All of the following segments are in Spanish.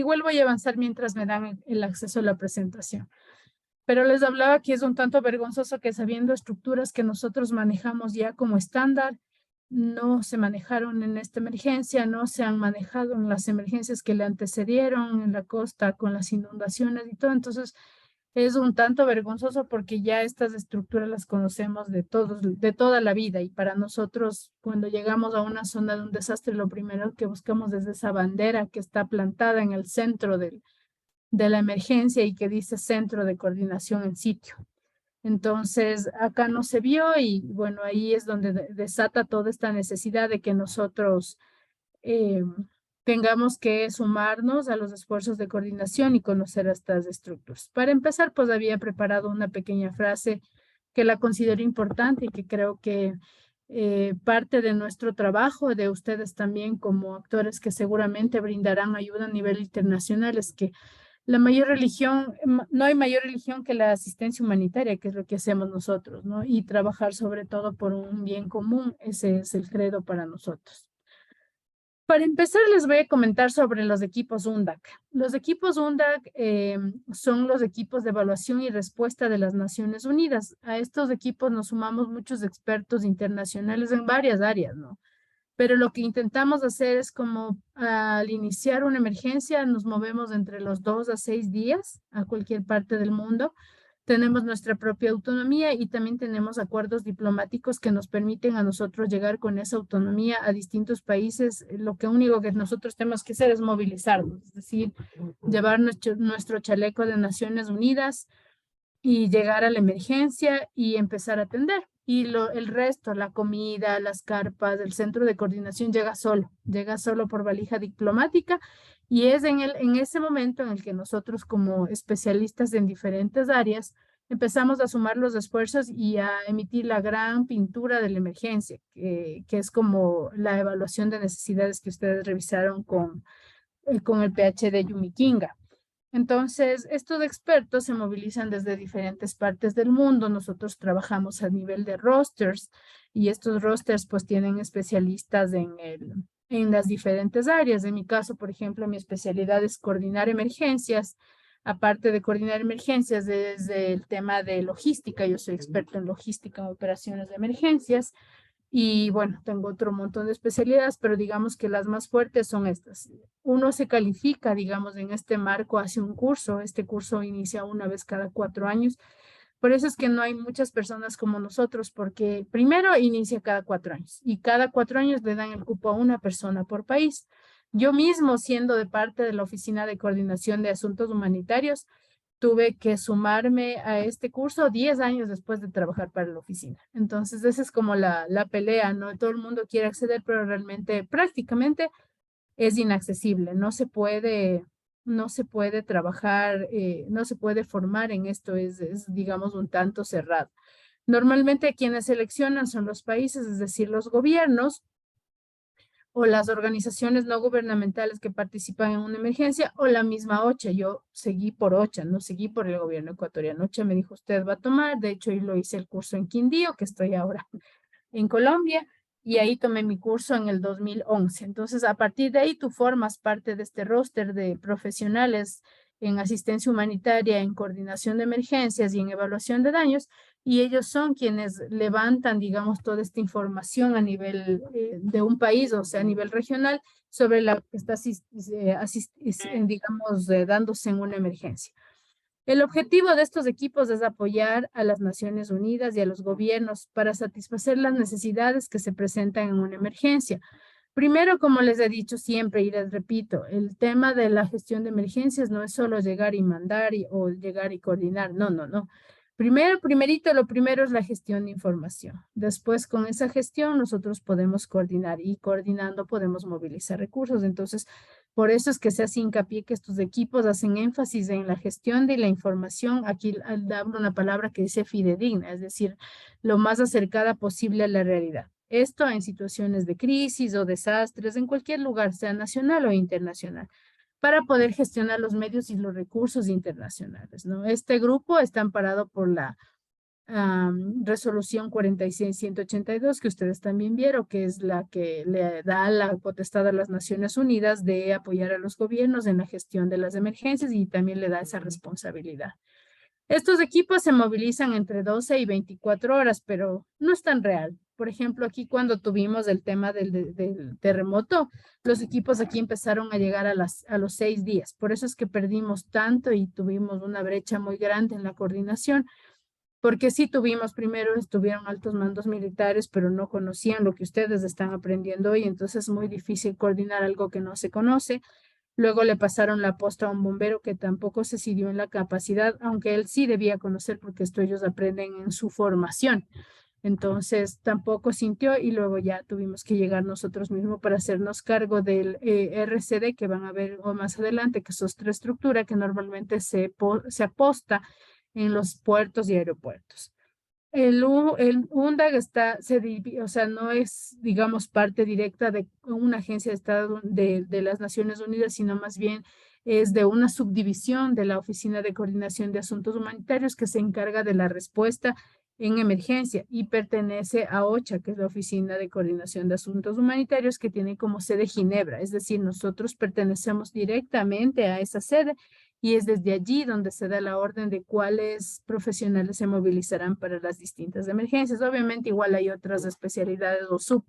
igual voy a avanzar mientras me dan el acceso a la presentación. Pero les hablaba que es un tanto vergonzoso que sabiendo estructuras que nosotros manejamos ya como estándar, no se manejaron en esta emergencia, no se han manejado en las emergencias que le antecedieron en la costa con las inundaciones y todo. Entonces, es un tanto vergonzoso porque ya estas estructuras las conocemos de todos, de toda la vida y para nosotros cuando llegamos a una zona de un desastre, lo primero que buscamos es esa bandera que está plantada en el centro de la emergencia y que dice Centro de Coordinación en Sitio. Entonces, acá no se vio y bueno, ahí es donde desata toda esta necesidad de que nosotros eh, tengamos que sumarnos a los esfuerzos de coordinación y conocer estas estructuras. Para empezar, pues había preparado una pequeña frase que la considero importante y que creo que parte de nuestro trabajo, de ustedes también como actores que seguramente brindarán ayuda a nivel internacional, es que la mayor religión, no hay mayor religión que la asistencia humanitaria, que es lo que hacemos nosotros, ¿no? Y trabajar sobre todo por un bien común, ese es el credo para nosotros. Para empezar, les voy a comentar sobre los equipos UNDAC. Los equipos UNDAC son los equipos de evaluación y respuesta de las Naciones Unidas. A estos equipos nos sumamos muchos expertos internacionales en varias áreas, ¿no? Pero lo que intentamos hacer es como al iniciar una emergencia, nos movemos entre los 2 a 6 días a cualquier parte del mundo. Tenemos nuestra propia autonomía y también tenemos acuerdos diplomáticos que nos permiten a nosotros llegar con esa autonomía a distintos países. Lo que único que nosotros tenemos que hacer es movilizarnos, es decir, llevar nuestro chaleco de Naciones Unidas y llegar a la emergencia y empezar a atender. Y el resto, la comida, las carpas, el centro de coordinación llega solo por valija diplomática y es en ese momento en el que nosotros como especialistas en diferentes áreas empezamos a sumar los esfuerzos y a emitir la gran pintura de la emergencia, que es como la evaluación de necesidades que ustedes revisaron con el PhD Yumikinga. Entonces, estos expertos se movilizan desde diferentes partes del mundo. Nosotros trabajamos a nivel de rosters y estos rosters pues tienen especialistas en las diferentes áreas. En mi caso, por ejemplo, mi especialidad es coordinar emergencias. Aparte de coordinar emergencias, desde el tema de logística, yo soy experto en logística en operaciones de emergencias. Y bueno, tengo otro montón de especialidades, pero digamos que las más fuertes son estas. Uno se califica, digamos, en este marco hace un curso. Este curso inicia una vez cada 4 años. Por eso es que no hay muchas personas como nosotros, porque primero inicia cada 4 años y cada 4 años le dan el cupo a una persona por país. Yo mismo, siendo de parte de la Oficina de Coordinación de Asuntos Humanitarios, tuve que sumarme a este curso 10 años después de trabajar para la oficina. Entonces, esa es como la pelea, ¿no? Todo el mundo quiere acceder, pero realmente prácticamente es inaccesible. No se puede trabajar, no se puede formar en esto, digamos, un tanto cerrado. Normalmente quienes seleccionan son los países, es decir, los gobiernos, o las organizaciones no gubernamentales que participan en una emergencia o la misma OCHA. Yo seguí por OCHA, no seguí por el gobierno ecuatoriano. OCHA me dijo, usted va a tomar, de hecho, yo lo hice el curso en Quindío, que estoy ahora en Colombia, y ahí tomé mi curso en el 2011. Entonces, a partir de ahí, tú formas parte de este roster de profesionales en asistencia humanitaria, en coordinación de emergencias y en evaluación de daños, y ellos son quienes levantan, digamos, toda esta información a nivel de un país, o sea, a nivel regional, sobre la que está, digamos, dándose en una emergencia. El objetivo de estos equipos es apoyar a las Naciones Unidas y a los gobiernos para satisfacer las necesidades que se presentan en una emergencia. Primero, como les he dicho siempre y les repito, el tema de la gestión de emergencias no es solo llegar y mandar o llegar y coordinar. No, no, no. Lo primero es la gestión de información. Después, con esa gestión, nosotros podemos coordinar y coordinando podemos movilizar recursos. Entonces, por eso es que se hace hincapié que estos equipos hacen énfasis en la gestión de la información. Aquí hablo una palabra que dice fidedigna, es decir, lo más acercada posible a la realidad. Esto en situaciones de crisis o desastres en cualquier lugar, sea nacional o internacional, para poder gestionar los medios y los recursos internacionales, ¿no? Este grupo está amparado por la resolución 46-182, que ustedes también vieron, que es la que le da la potestad a las Naciones Unidas de apoyar a los gobiernos en la gestión de las emergencias y también le da esa responsabilidad. Estos equipos se movilizan entre 12 y 24 horas, pero no es tan real. Por ejemplo, aquí cuando tuvimos el tema del terremoto, los equipos aquí empezaron a llegar a los 6 días. Por eso es que perdimos tanto y tuvimos una brecha muy grande en la coordinación, porque sí tuvimos, primero estuvieron altos mandos militares, pero no conocían lo que ustedes están aprendiendo hoy, entonces es muy difícil coordinar algo que no se conoce. Luego le pasaron la posta a un bombero que tampoco se siguió en la capacidad, aunque él sí debía conocer porque esto ellos aprenden en su formación. Entonces tampoco sintió y luego ya tuvimos que llegar nosotros mismos para hacernos cargo del RCD que van a ver o más adelante, que es otra estructura que normalmente se aposta en los puertos y aeropuertos. El UNDAG o sea, no es, digamos, parte directa de una agencia de Estado de las Naciones Unidas, sino más bien es de una subdivisión de la Oficina de Coordinación de Asuntos Humanitarios que se encarga de la respuesta en emergencia y pertenece a OCHA, que es la Oficina de Coordinación de Asuntos Humanitarios, que tiene como sede Ginebra. Es decir, nosotros pertenecemos directamente a esa sede y es desde allí donde se da la orden de cuáles profesionales se movilizarán para las distintas emergencias. Obviamente igual hay otras especialidades o sub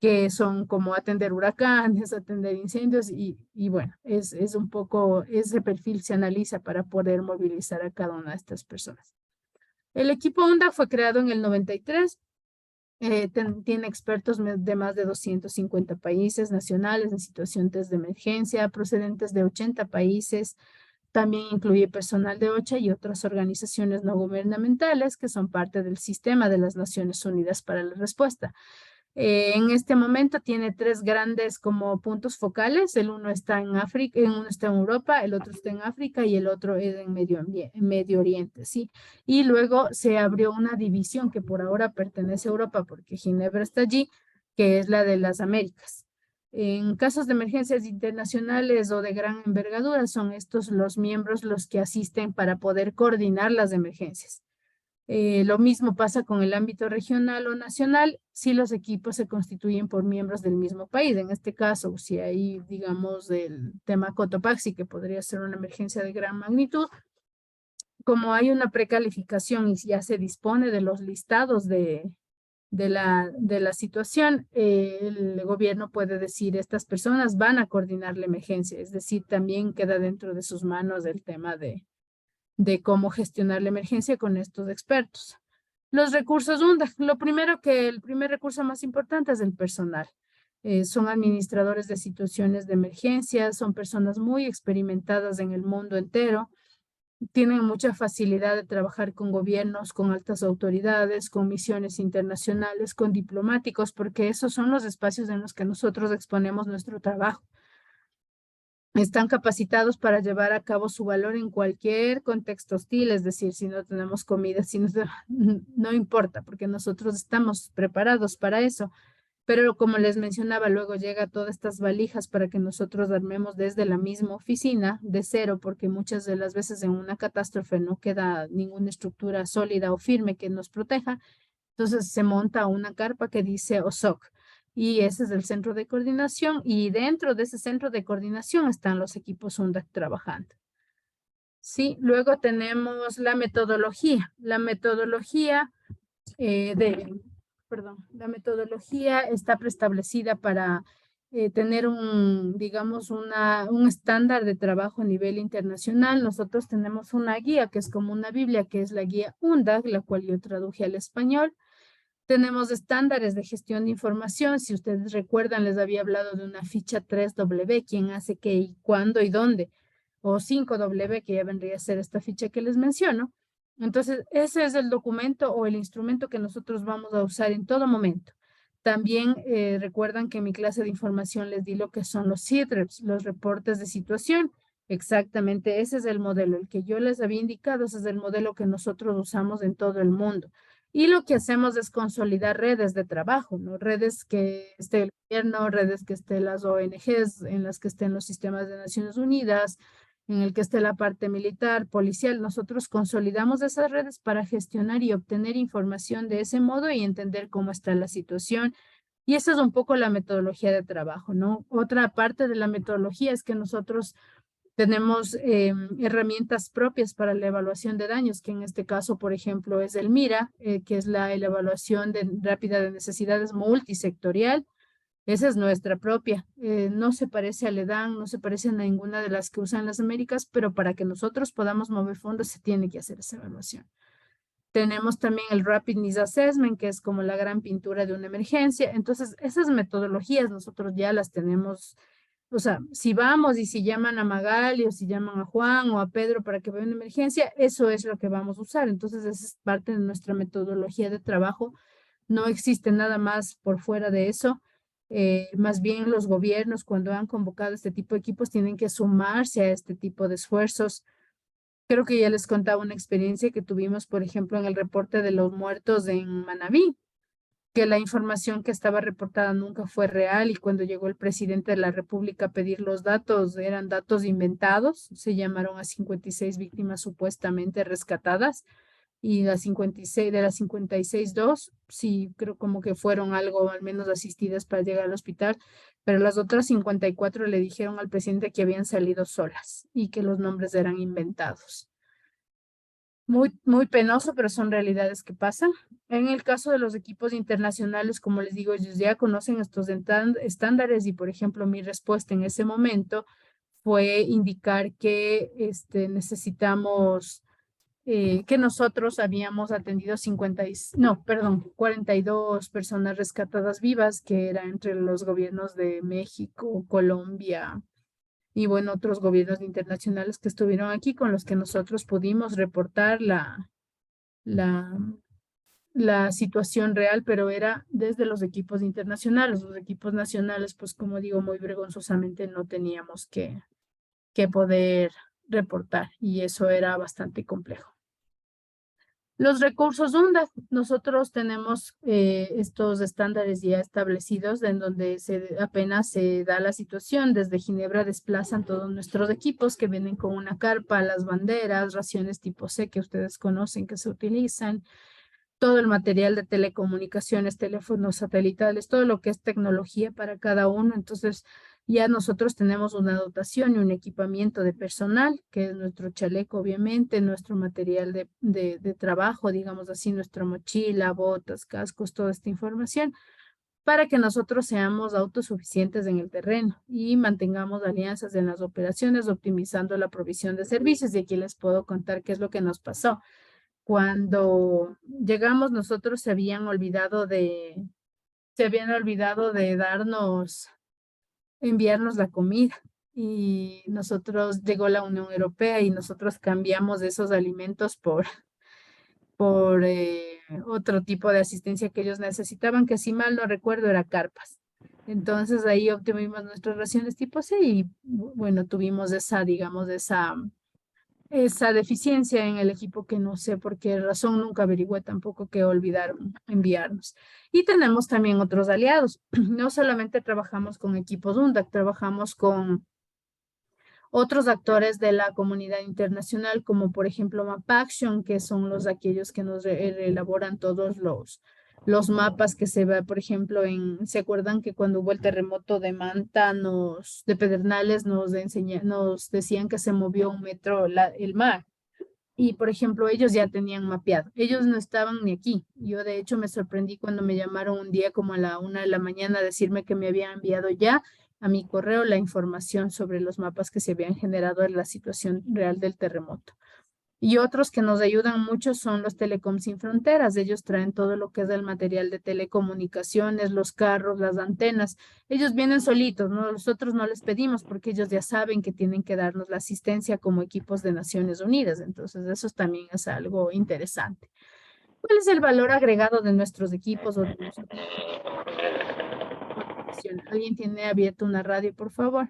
que son como atender huracanes, atender incendios y bueno, es un poco, ese perfil se analiza para poder movilizar a cada una de estas personas. El equipo UNDAG fue creado en el 93. Tiene expertos de más de 250 países nacionales en situaciones de emergencia, procedentes de 80 países. También incluye personal de OCHA y otras organizaciones no gubernamentales que son parte del sistema de las Naciones Unidas para la respuesta. En este momento tiene 3 grandes como puntos focales. El uno está en África, uno está en Europa, el otro está en África y el otro es en Medio Oriente, ¿sí? Y luego se abrió una división que por ahora pertenece a Europa porque Ginebra está allí, que es la de las Américas. En casos de emergencias internacionales o de gran envergadura, son estos los miembros los que asisten para poder coordinar las emergencias. Lo mismo pasa con el ámbito regional o nacional si los equipos se constituyen por miembros del mismo país. En este caso, si hay, digamos, el tema Cotopaxi, que podría ser una emergencia de gran magnitud, como hay una precalificación y ya se dispone de los listados de la situación, el gobierno puede decir, estas personas van a coordinar la emergencia, es decir, también queda dentro de sus manos el tema de cómo gestionar la emergencia con estos expertos. Los recursos UNDAG, el primer recurso más importante es el personal. Son administradores de situaciones de emergencia, son personas muy experimentadas en el mundo entero, tienen mucha facilidad de trabajar con gobiernos, con altas autoridades, con misiones internacionales, con diplomáticos, porque esos son los espacios en los que nosotros exponemos nuestro trabajo. Están capacitados para llevar a cabo su valor en cualquier contexto hostil, es decir, si no tenemos comida, no importa, porque nosotros estamos preparados para eso. Pero como les mencionaba, luego llega todas estas valijas para que nosotros armemos desde la misma oficina de cero, porque muchas de las veces en una catástrofe no queda ninguna estructura sólida o firme que nos proteja. Entonces se monta una carpa que dice OSOC y ese es el centro de coordinación y dentro de ese centro de coordinación están los equipos UNDAC trabajando. Sí, luego tenemos la metodología. La metodología la metodología está preestablecida para tener digamos, un estándar de trabajo a nivel internacional. Nosotros tenemos una guía que es como una Biblia, que es la guía UNDAC, la cual yo traduje al español. Tenemos estándares de gestión de información. Si ustedes recuerdan, les había hablado de una ficha 3W, quién hace qué y cuándo y dónde, o 5W, que ya vendría a ser esta ficha que les menciono. Entonces, ese es el documento o el instrumento que nosotros vamos a usar en todo momento. También recuerdan que en mi clase de información les di lo que son los SITREPs, los reportes de situación. Exactamente, ese es el modelo, el que yo les había indicado, ese es el modelo que nosotros usamos en todo el mundo. Y lo que hacemos es consolidar redes de trabajo, ¿no? Redes que esté el gobierno, redes que estén las ONGs, en las que estén los sistemas de Naciones Unidas, en el que esté la parte militar, policial. Nosotros consolidamos esas redes para gestionar y obtener información de ese modo y entender cómo está la situación. Y esa es un poco la metodología de trabajo, ¿no? Otra parte de la metodología es que nosotros tenemos herramientas propias para la evaluación de daños, que en este caso, por ejemplo, es el MIRA, que es la evaluación rápida de necesidades multisectorial. Esa es nuestra propia. No se parece al EDAN, no se parece a ninguna de las que usan las Américas, pero para que nosotros podamos mover fondos se tiene que hacer esa evaluación. Tenemos también el Rapid Needs Assessment, que es como la gran pintura de una emergencia. Entonces, esas metodologías nosotros ya las tenemos. O sea, si vamos y si llaman a Magali o si llaman a Juan o a Pedro para que vea una emergencia, eso es lo que vamos a usar. Entonces, esa es parte de nuestra metodología de trabajo. No existe nada más por fuera de eso. Más bien los gobiernos, cuando han convocado este tipo de equipos, tienen que sumarse a este tipo de esfuerzos. Creo que ya les contaba una experiencia que tuvimos, por ejemplo, en el reporte de los muertos en Manabí, que la información que estaba reportada nunca fue real y cuando llegó el presidente de la República a pedir los datos, eran datos inventados, se llamaron a 56 víctimas supuestamente rescatadas y las 56, de las 56, dos, sí, creo como que fueron algo al menos asistidas para llegar al hospital, pero las otras 54 le dijeron al presidente que habían salido solas y que los nombres eran inventados. Muy, muy penoso, pero son realidades que pasan. En el caso de los equipos internacionales, como les digo, ellos ya conocen estos estándares y, por ejemplo, mi respuesta en ese momento fue indicar que necesitamos, que nosotros habíamos atendido 42 personas rescatadas vivas, que era entre los gobiernos de México, Colombia, y bueno, otros gobiernos internacionales que estuvieron aquí con los que nosotros pudimos reportar la, la situación real, pero era desde los equipos internacionales. Los equipos nacionales, pues como digo, muy vergonzosamente no teníamos que poder reportar y eso era bastante complejo. Los recursos UNDAF, nosotros tenemos estos estándares ya establecidos en donde apenas se da la situación. Desde Ginebra desplazan todos nuestros equipos que vienen con una carpa, las banderas, raciones tipo C que ustedes conocen que se utilizan, todo el material de telecomunicaciones, teléfonos satelitales, todo lo que es tecnología para cada uno. Entonces, ya nosotros tenemos una dotación y un equipamiento de personal, que es nuestro chaleco, obviamente, nuestro material de trabajo, digamos así, nuestra mochila, botas, cascos, toda esta información, para que nosotros seamos autosuficientes en el terreno y mantengamos alianzas en las operaciones, optimizando la provisión de servicios. Y aquí les puedo contar qué es lo que nos pasó. Cuando llegamos, nosotros se habían olvidado de enviarnos la comida. Y nosotros llegó la Unión Europea y nosotros cambiamos esos alimentos por otro tipo de asistencia que ellos necesitaban, que si mal no recuerdo era carpas. Entonces ahí obtuvimos nuestras raciones tipo C y bueno, tuvimos digamos, esa deficiencia en el equipo que no sé por qué razón nunca averigüé tampoco que olvidaron enviarnos. Y tenemos también otros aliados. No solamente trabajamos con equipos UNDAC, trabajamos con otros actores de la comunidad internacional, como por ejemplo MapAction, que son aquellos que nos elaboran todos los mapas que se ve, por ejemplo, ¿se acuerdan que cuando hubo el terremoto de Manta, de Pedernales, nos decían que se movió 1 metro el mar? Y, por ejemplo, ellos ya tenían mapeado. Ellos no estaban ni aquí. Yo, de hecho, me sorprendí cuando me llamaron un día como a la 1 de la mañana a decirme que me habían enviado ya a mi correo la información sobre los mapas que se habían generado en la situación real del terremoto. Y otros que nos ayudan mucho son los Telecom Sin Fronteras. Ellos traen todo lo que es el material de telecomunicaciones, los carros, las antenas. Ellos vienen solitos, ¿no? Nosotros no les pedimos porque ellos ya saben que tienen que darnos la asistencia como equipos de Naciones Unidas. Entonces, eso también es algo interesante. ¿Cuál es el valor agregado de nuestros equipos o de nosotros? ¿Alguien tiene abierto una radio, por favor?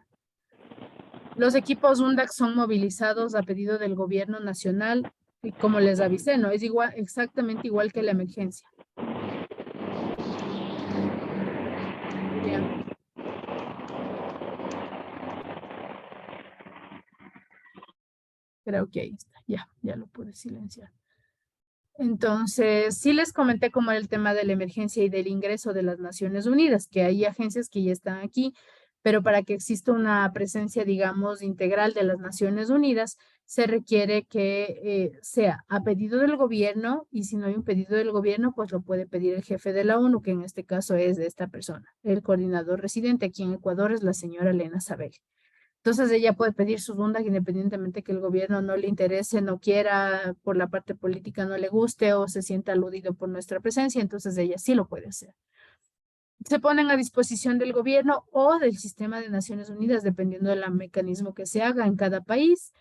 Los equipos UNDAC son movilizados a pedido del gobierno nacional y como les avisé, ¿no? Es igual, exactamente igual que la emergencia. Ya. Creo que ahí está, ya lo pude silenciar. Entonces, sí les comenté cómo era el tema de la emergencia y del ingreso de las Naciones Unidas, que hay agencias que ya están aquí, pero para que exista una presencia, digamos, integral de las Naciones Unidas, se requiere que sea a pedido del gobierno, y si no hay un pedido del gobierno, pues lo puede pedir el jefe de la ONU, que en este caso es de esta persona. El coordinador residente aquí en Ecuador es la señora Elena Sabel. Entonces ella puede pedir su bunda independientemente que el gobierno no le interese, no quiera, por la parte política no le guste o se sienta aludido por nuestra presencia, entonces ella sí lo puede hacer. Se ponen a disposición del gobierno o del sistema de Naciones Unidas, dependiendo del mecanismo que se haga en cada país.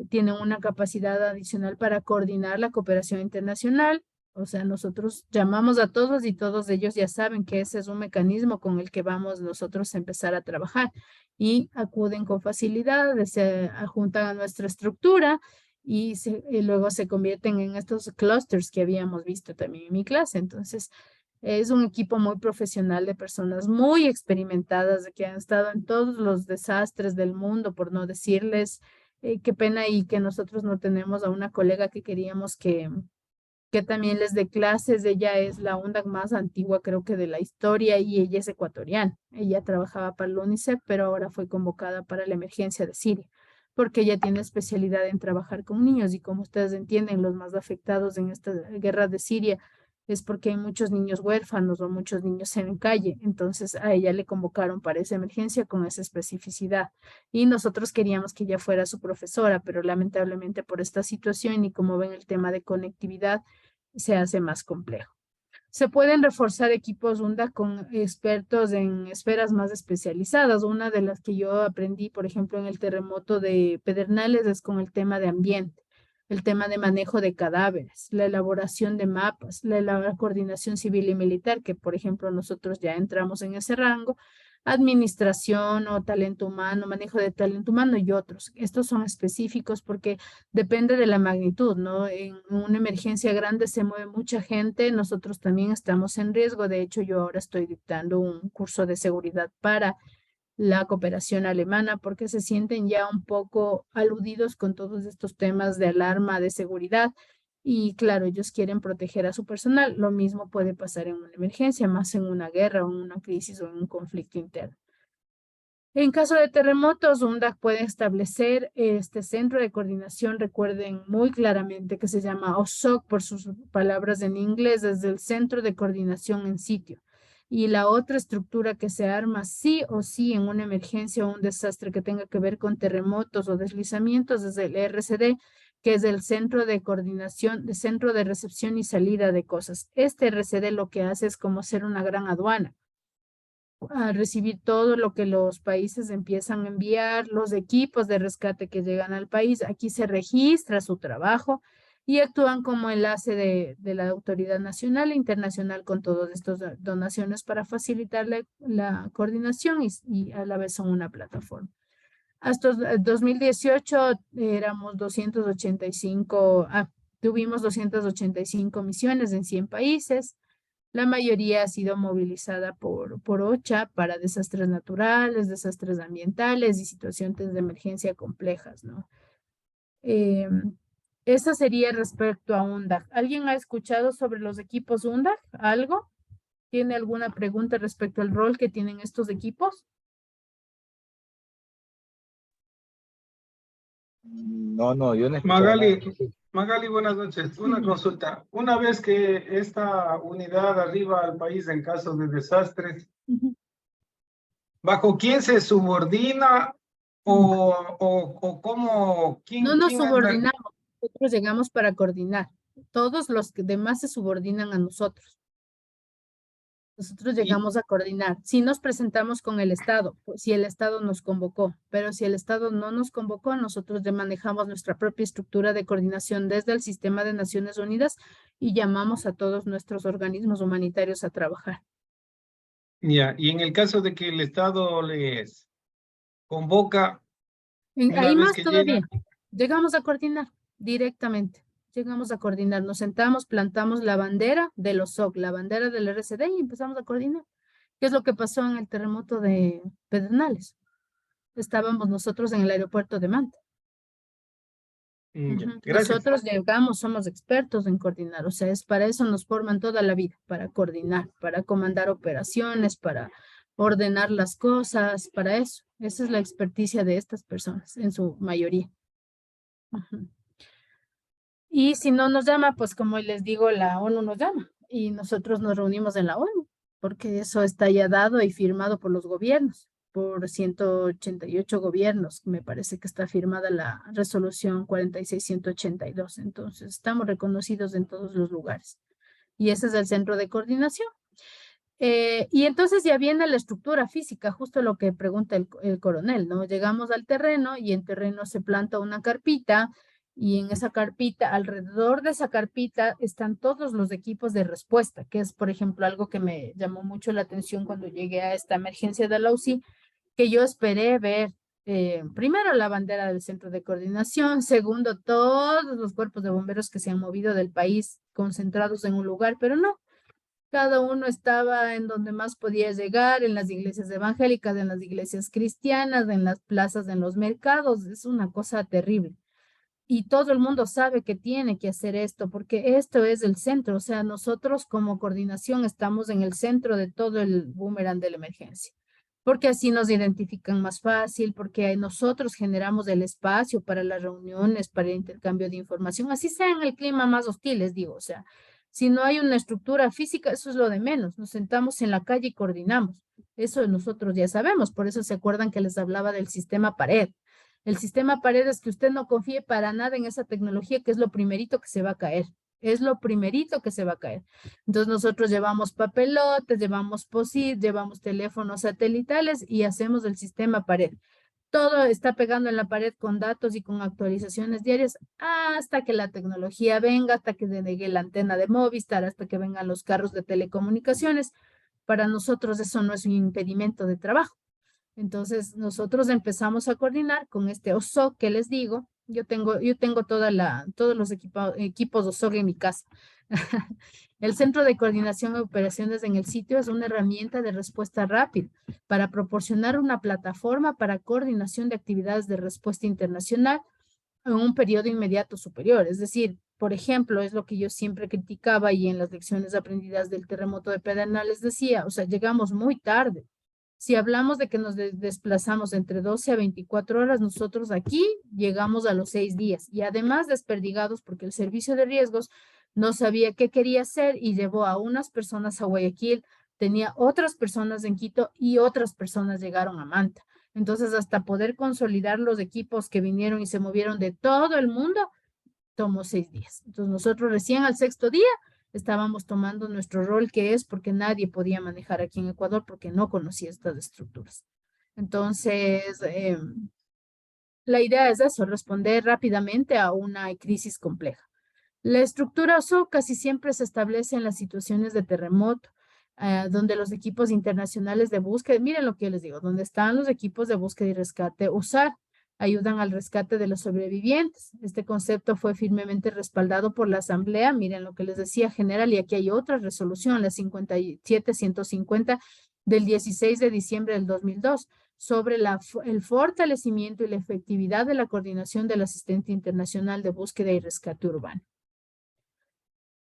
Tienen una capacidad adicional para coordinar la cooperación internacional. O sea, nosotros llamamos a todos y todos ellos ya saben que ese es un mecanismo con el que vamos nosotros a empezar a trabajar y acuden con facilidad, se juntan a nuestra estructura y luego se convierten en estos clusters que habíamos visto también en mi clase. Entonces, es un equipo muy profesional de personas muy experimentadas que han estado en todos los desastres del mundo, por no decirles qué pena y que nosotros no tenemos a una colega que queríamos que también les dé clases. Ella es la UNDAC más antigua, creo que de la historia, y ella es ecuatoriana. Ella trabajaba para la UNICEF, pero ahora fue convocada para la emergencia de Siria, porque ella tiene especialidad en trabajar con niños y como ustedes entienden, los más afectados en esta guerra de Siria es porque hay muchos niños huérfanos o muchos niños en calle. Entonces a ella le convocaron para esa emergencia con esa especificidad. Y nosotros queríamos que ella fuera su profesora, pero lamentablemente por esta situación y como ven el tema de conectividad, se hace más complejo. Se pueden reforzar equipos UNDA con expertos en esferas más especializadas. Una de las que yo aprendí, por ejemplo, en el terremoto de Pedernales es con el tema de ambiente, el tema de manejo de cadáveres, la elaboración de mapas, la coordinación civil y militar, que por ejemplo nosotros ya entramos en ese rango, administración o talento humano, manejo de talento humano y otros. Estos son específicos porque depende de la magnitud, ¿no? En una emergencia grande se mueve mucha gente, nosotros también estamos en riesgo. De hecho, yo ahora estoy dictando un curso de seguridad para la cooperación alemana porque se sienten ya un poco aludidos con todos estos temas de alarma de seguridad. Y claro, ellos quieren proteger a su personal. Lo mismo puede pasar en una emergencia, más en una guerra o en una crisis o en un conflicto interno. En caso de terremotos, UNDAC puede establecer este centro de coordinación. Recuerden muy claramente que se llama OSOC por sus palabras en inglés, desde el Centro de Coordinación en Sitio. Y la otra estructura que se arma sí o sí en una emergencia o un desastre que tenga que ver con terremotos o deslizamientos es el RCD, que es el Centro de Coordinación, de Centro de Recepción y Salida de Cosas. Este RCD lo que hace es como ser una gran aduana a recibir todo lo que los países empiezan a enviar, los equipos de rescate que llegan al país. Aquí se registra su trabajo y actúan como enlace de la autoridad nacional e internacional con todas estas donaciones para facilitar la coordinación y a la vez son una plataforma. Hasta 2018 éramos 285, tuvimos 285 misiones en 100 países. La mayoría ha sido movilizada por OCHA para desastres naturales, desastres ambientales y situaciones de emergencia complejas, ¿no? Esa sería respecto a UNDAC. ¿Alguien ha escuchado sobre los equipos UNDAC? ¿Algo? ¿Tiene alguna pregunta respecto al rol que tienen estos equipos? No, yo no he escuchado nada. Magali, buenas noches. Una consulta. Una vez que esta unidad arriba al país en caso de desastres, ¿bajo quién se subordina o cómo? No nos ¿Quién anda? subordinamos, nosotros llegamos para coordinar. Todos los demás se subordinan a nosotros. Nosotros llegamos a coordinar. Si nos presentamos con el Estado, pues, si el Estado nos convocó, pero si el Estado no nos convocó, nosotros ya manejamos nuestra propia estructura de coordinación desde el sistema de Naciones Unidas y llamamos a todos nuestros organismos humanitarios a trabajar. Ya, y en el caso de que el Estado les convoca, una Ahí vez más que todavía, llegan, llegamos a coordinar directamente. Llegamos a coordinar, nos sentamos, plantamos la bandera de los SOC, la bandera del RCD y empezamos a coordinar. ¿Qué es lo que pasó en el terremoto de Pedernales? Estábamos nosotros en el aeropuerto de Manta. Gracias. Nosotros llegamos, somos expertos en coordinar, o sea, es para eso nos forman toda la vida, para coordinar, para comandar operaciones, para ordenar las cosas, para eso. Esa es la experticia de estas personas, en su mayoría. Y si no nos llama, pues como les digo, la ONU nos llama y nosotros nos reunimos en la ONU, porque eso está ya dado y firmado por los gobiernos, por 188 gobiernos. Me parece que está firmada la resolución 46182. Entonces, estamos reconocidos en todos los lugares. Y ese es el centro de coordinación. Y entonces ya viene la estructura física, justo lo que pregunta el coronel, ¿no? Llegamos al terreno y en terreno se planta una carpita y en esa carpita, alrededor de esa carpita están todos los equipos de respuesta, que es, por ejemplo, algo que me llamó mucho la atención cuando llegué a esta emergencia de la UCI, que yo esperé ver primero la bandera del centro de coordinación, segundo, todos los cuerpos de bomberos que se han movido del país concentrados en un lugar, pero no. Cada uno estaba en donde más podía llegar, en las iglesias evangélicas, en las iglesias cristianas, en las plazas, en los mercados. Es una cosa terrible. Y todo el mundo sabe que tiene que hacer esto, porque esto es el centro. O sea, nosotros como coordinación estamos en el centro de todo el boomerang de la emergencia. Porque así nos identifican más fácil, porque nosotros generamos el espacio para las reuniones, para el intercambio de información, así sea en el clima más hostil, les digo, o sea, si no hay una estructura física, eso es lo de menos. Nos sentamos en la calle y coordinamos. Eso nosotros ya sabemos. Por eso se acuerdan que les hablaba del sistema pared. El sistema pared es que usted no confíe para nada en esa tecnología, que es lo primerito que se va a caer. Es lo primerito que se va a caer. Entonces nosotros llevamos papelotes, llevamos POSIT, llevamos teléfonos satelitales y hacemos el sistema pared. Todo está pegando en la pared con datos y con actualizaciones diarias hasta que la tecnología venga, hasta que llegue la antena de Movistar, hasta que vengan los carros de telecomunicaciones. Para nosotros eso no es un impedimento de trabajo. Entonces nosotros empezamos a coordinar con este OSOC que les digo. Yo tengo todos los equipos OSOC en mi casa. El Centro de Coordinación de Operaciones en el sitio es una herramienta de respuesta rápida para proporcionar una plataforma para coordinación de actividades de respuesta internacional en un periodo inmediato superior. Es decir, por ejemplo, es lo que yo siempre criticaba y en las lecciones aprendidas del terremoto de Pedernales decía, o sea, llegamos muy tarde. Si hablamos de que nos desplazamos entre 12 a 24 horas, nosotros aquí llegamos a los 6 días y además desperdigados porque el servicio de riesgos no sabía qué quería hacer y llevó a unas personas a Guayaquil, tenía otras personas en Quito y otras personas llegaron a Manta. Entonces, hasta poder consolidar los equipos que vinieron y se movieron de todo el mundo, tomó 6 días. Entonces, nosotros recién al 6.º día estábamos tomando nuestro rol que es porque nadie podía manejar aquí en Ecuador porque no conocía estas estructuras. Entonces, la idea es eso, responder rápidamente a una crisis compleja. La estructura OSO casi siempre se establece en las situaciones de terremoto, donde los equipos internacionales de búsqueda, miren lo que yo les digo, donde están los equipos de búsqueda y rescate, USAR, ayudan al rescate de los sobrevivientes. Este concepto fue firmemente respaldado por la Asamblea, miren lo que les decía general, y aquí hay otra resolución, la 57-150 del 16 de diciembre del 2002, sobre el fortalecimiento y la efectividad de la coordinación del asistente internacional de búsqueda y rescate urbano.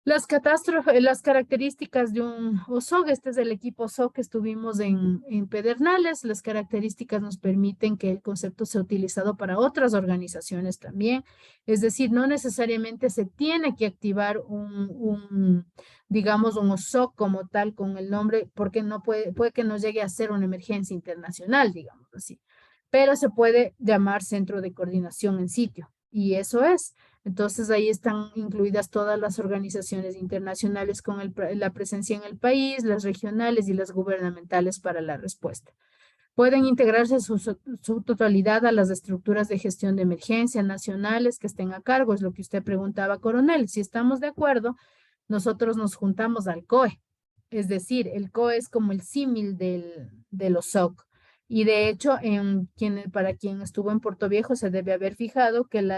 Las catástrofes, las características de un OSOG, este es el equipo OSOG que estuvimos en Pedernales, las características nos permiten que el concepto sea utilizado para otras organizaciones también, es decir, no necesariamente se tiene que activar digamos, un OSOG como tal con el nombre, porque no puede que no llegue a ser una emergencia internacional, digamos así, pero se puede llamar centro de coordinación en sitio, y eso es. Entonces ahí están incluidas todas las organizaciones internacionales con la presencia en el país, las regionales y las gubernamentales para la respuesta. Pueden integrarse su totalidad a las estructuras de gestión de emergencia nacionales que estén a cargo, es lo que usted preguntaba, coronel. Si estamos de acuerdo, nosotros nos juntamos al COE. Es decir, el COE es como el símil de los SOC. Y de hecho, para quien estuvo en Puerto Viejo se debe haber fijado que el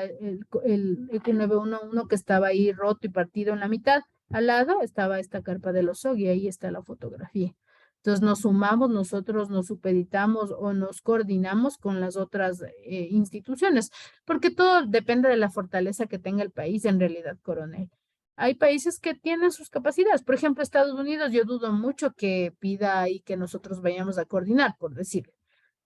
EQ911 que estaba ahí roto y partido en la mitad, al lado estaba esta carpa de los SOG y ahí está la fotografía. Entonces nos sumamos, nosotros nos supeditamos o nos coordinamos con las otras instituciones, porque todo depende de la fortaleza que tenga el país en realidad, coronel. Hay países que tienen sus capacidades. Por ejemplo, Estados Unidos, yo dudo mucho que pida y que nosotros vayamos a coordinar, por decirlo.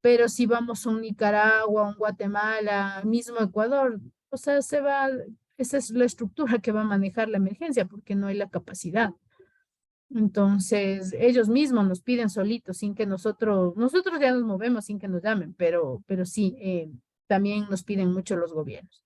Pero si vamos a un Nicaragua, un Guatemala, mismo Ecuador, o sea, esa es la estructura que va a manejar la emergencia, porque no hay la capacidad. Entonces, ellos mismos nos piden solitos, sin que nosotros ya nos movemos sin que nos llamen, pero sí, también nos piden mucho los gobiernos.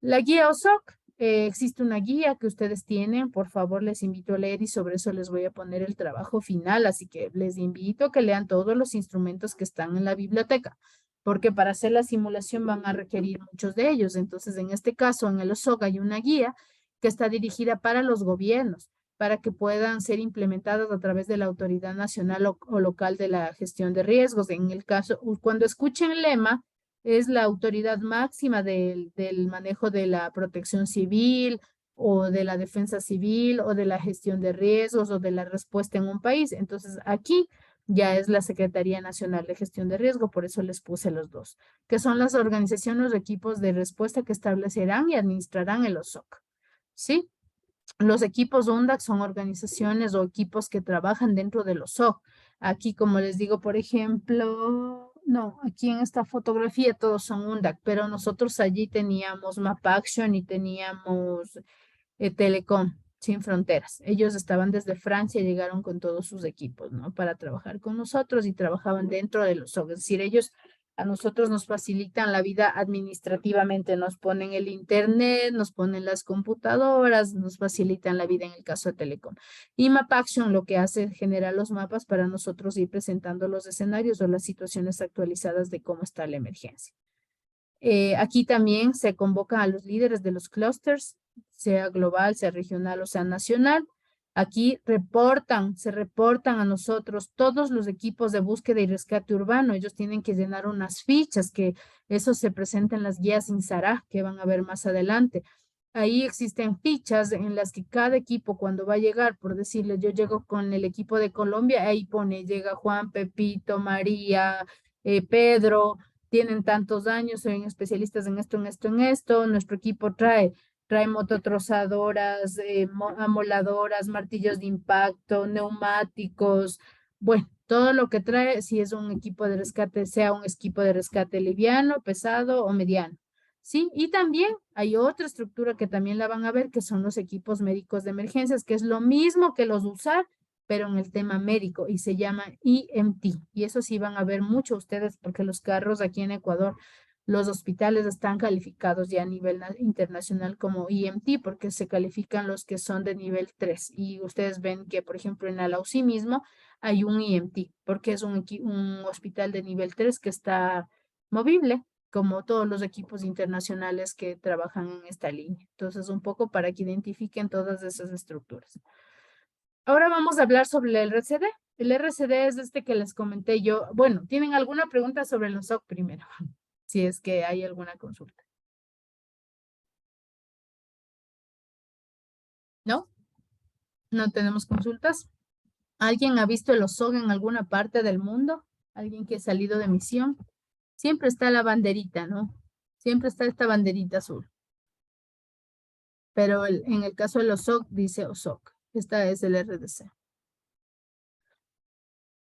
La guía OSOC, existe una guía que ustedes tienen, por favor les invito a leer y sobre eso les voy a poner el trabajo final, así que les invito a que lean todos los instrumentos que están en la biblioteca, porque para hacer la simulación van a requerir muchos de ellos. Entonces, en este caso, en el OSOC hay una guía que está dirigida para los gobiernos, para que puedan ser implementadas a través de la Autoridad Nacional o Local de la Gestión de Riesgos. En el caso, cuando escuchen el lema, es la autoridad máxima del manejo de la protección civil o de la defensa civil o de la gestión de riesgos o de la respuesta en un país. Entonces, aquí ya es la Secretaría Nacional de Gestión de Riesgo, por eso les puse los dos, que son las organizaciones o equipos de respuesta que establecerán y administrarán el OSOC. ¿Sí? Los equipos UNDAC son organizaciones o equipos que trabajan dentro del OSOC. Aquí, como les digo, por ejemplo, no, aquí en esta fotografía todos son UNDAC, pero nosotros allí teníamos MapAction y teníamos Telecom Sin Fronteras. Ellos estaban desde Francia, llegaron con todos sus equipos, ¿no? Para trabajar con nosotros y trabajaban dentro del OSOC. Es decir, ellos a nosotros nos facilitan la vida administrativamente, nos ponen el internet, nos ponen las computadoras, nos facilitan la vida en el caso de Telecom. Y MapAction lo que hace es generar los mapas para nosotros ir presentando los escenarios o las situaciones actualizadas de cómo está la emergencia. Aquí también se convoca a los líderes de los clústeres, sea global, sea regional o sea nacional. Aquí se reportan a nosotros todos los equipos de búsqueda y rescate urbano. Ellos tienen que llenar unas fichas que eso se presenta en las guías INSARAG que van a ver más adelante. Ahí existen fichas en las que cada equipo cuando va a llegar, por decirle, yo llego con el equipo de Colombia, ahí pone, llega Juan, Pepito, María, Pedro, tienen tantos años, son especialistas en esto, en esto, en esto. Nuestro equipo trae mototrozadoras, amoladoras, martillos de impacto, neumáticos, bueno, todo lo que trae, si es un equipo de rescate, sea un equipo de rescate liviano, pesado o mediano. ¿Sí? Y también hay otra estructura que también la van a ver, que son los equipos médicos de emergencias, que es lo mismo que los USAR, pero en el tema médico, y se llama EMT. Y eso sí van a ver mucho ustedes, porque los carros aquí en Ecuador, los hospitales están calificados ya a nivel internacional como EMT, porque se califican los que son de nivel 3. Y ustedes ven que, por ejemplo, en la UCI mismo hay un EMT, porque es un hospital de nivel 3 que está movible, como todos los equipos internacionales que trabajan en esta línea. Entonces, un poco para que identifiquen todas esas estructuras. Ahora vamos a hablar sobre el RCD. El RCD es este que les comenté yo. Bueno, ¿tienen alguna pregunta sobre el OSOC primero? Si es que hay alguna consulta. ¿No? ¿No tenemos consultas? ¿Alguien ha visto el OSOC en alguna parte del mundo? ¿Alguien que ha salido de misión? Siempre está la banderita, ¿no? Siempre está esta banderita azul. Pero en el caso del OSOC dice OSOC. Esta es el RDC.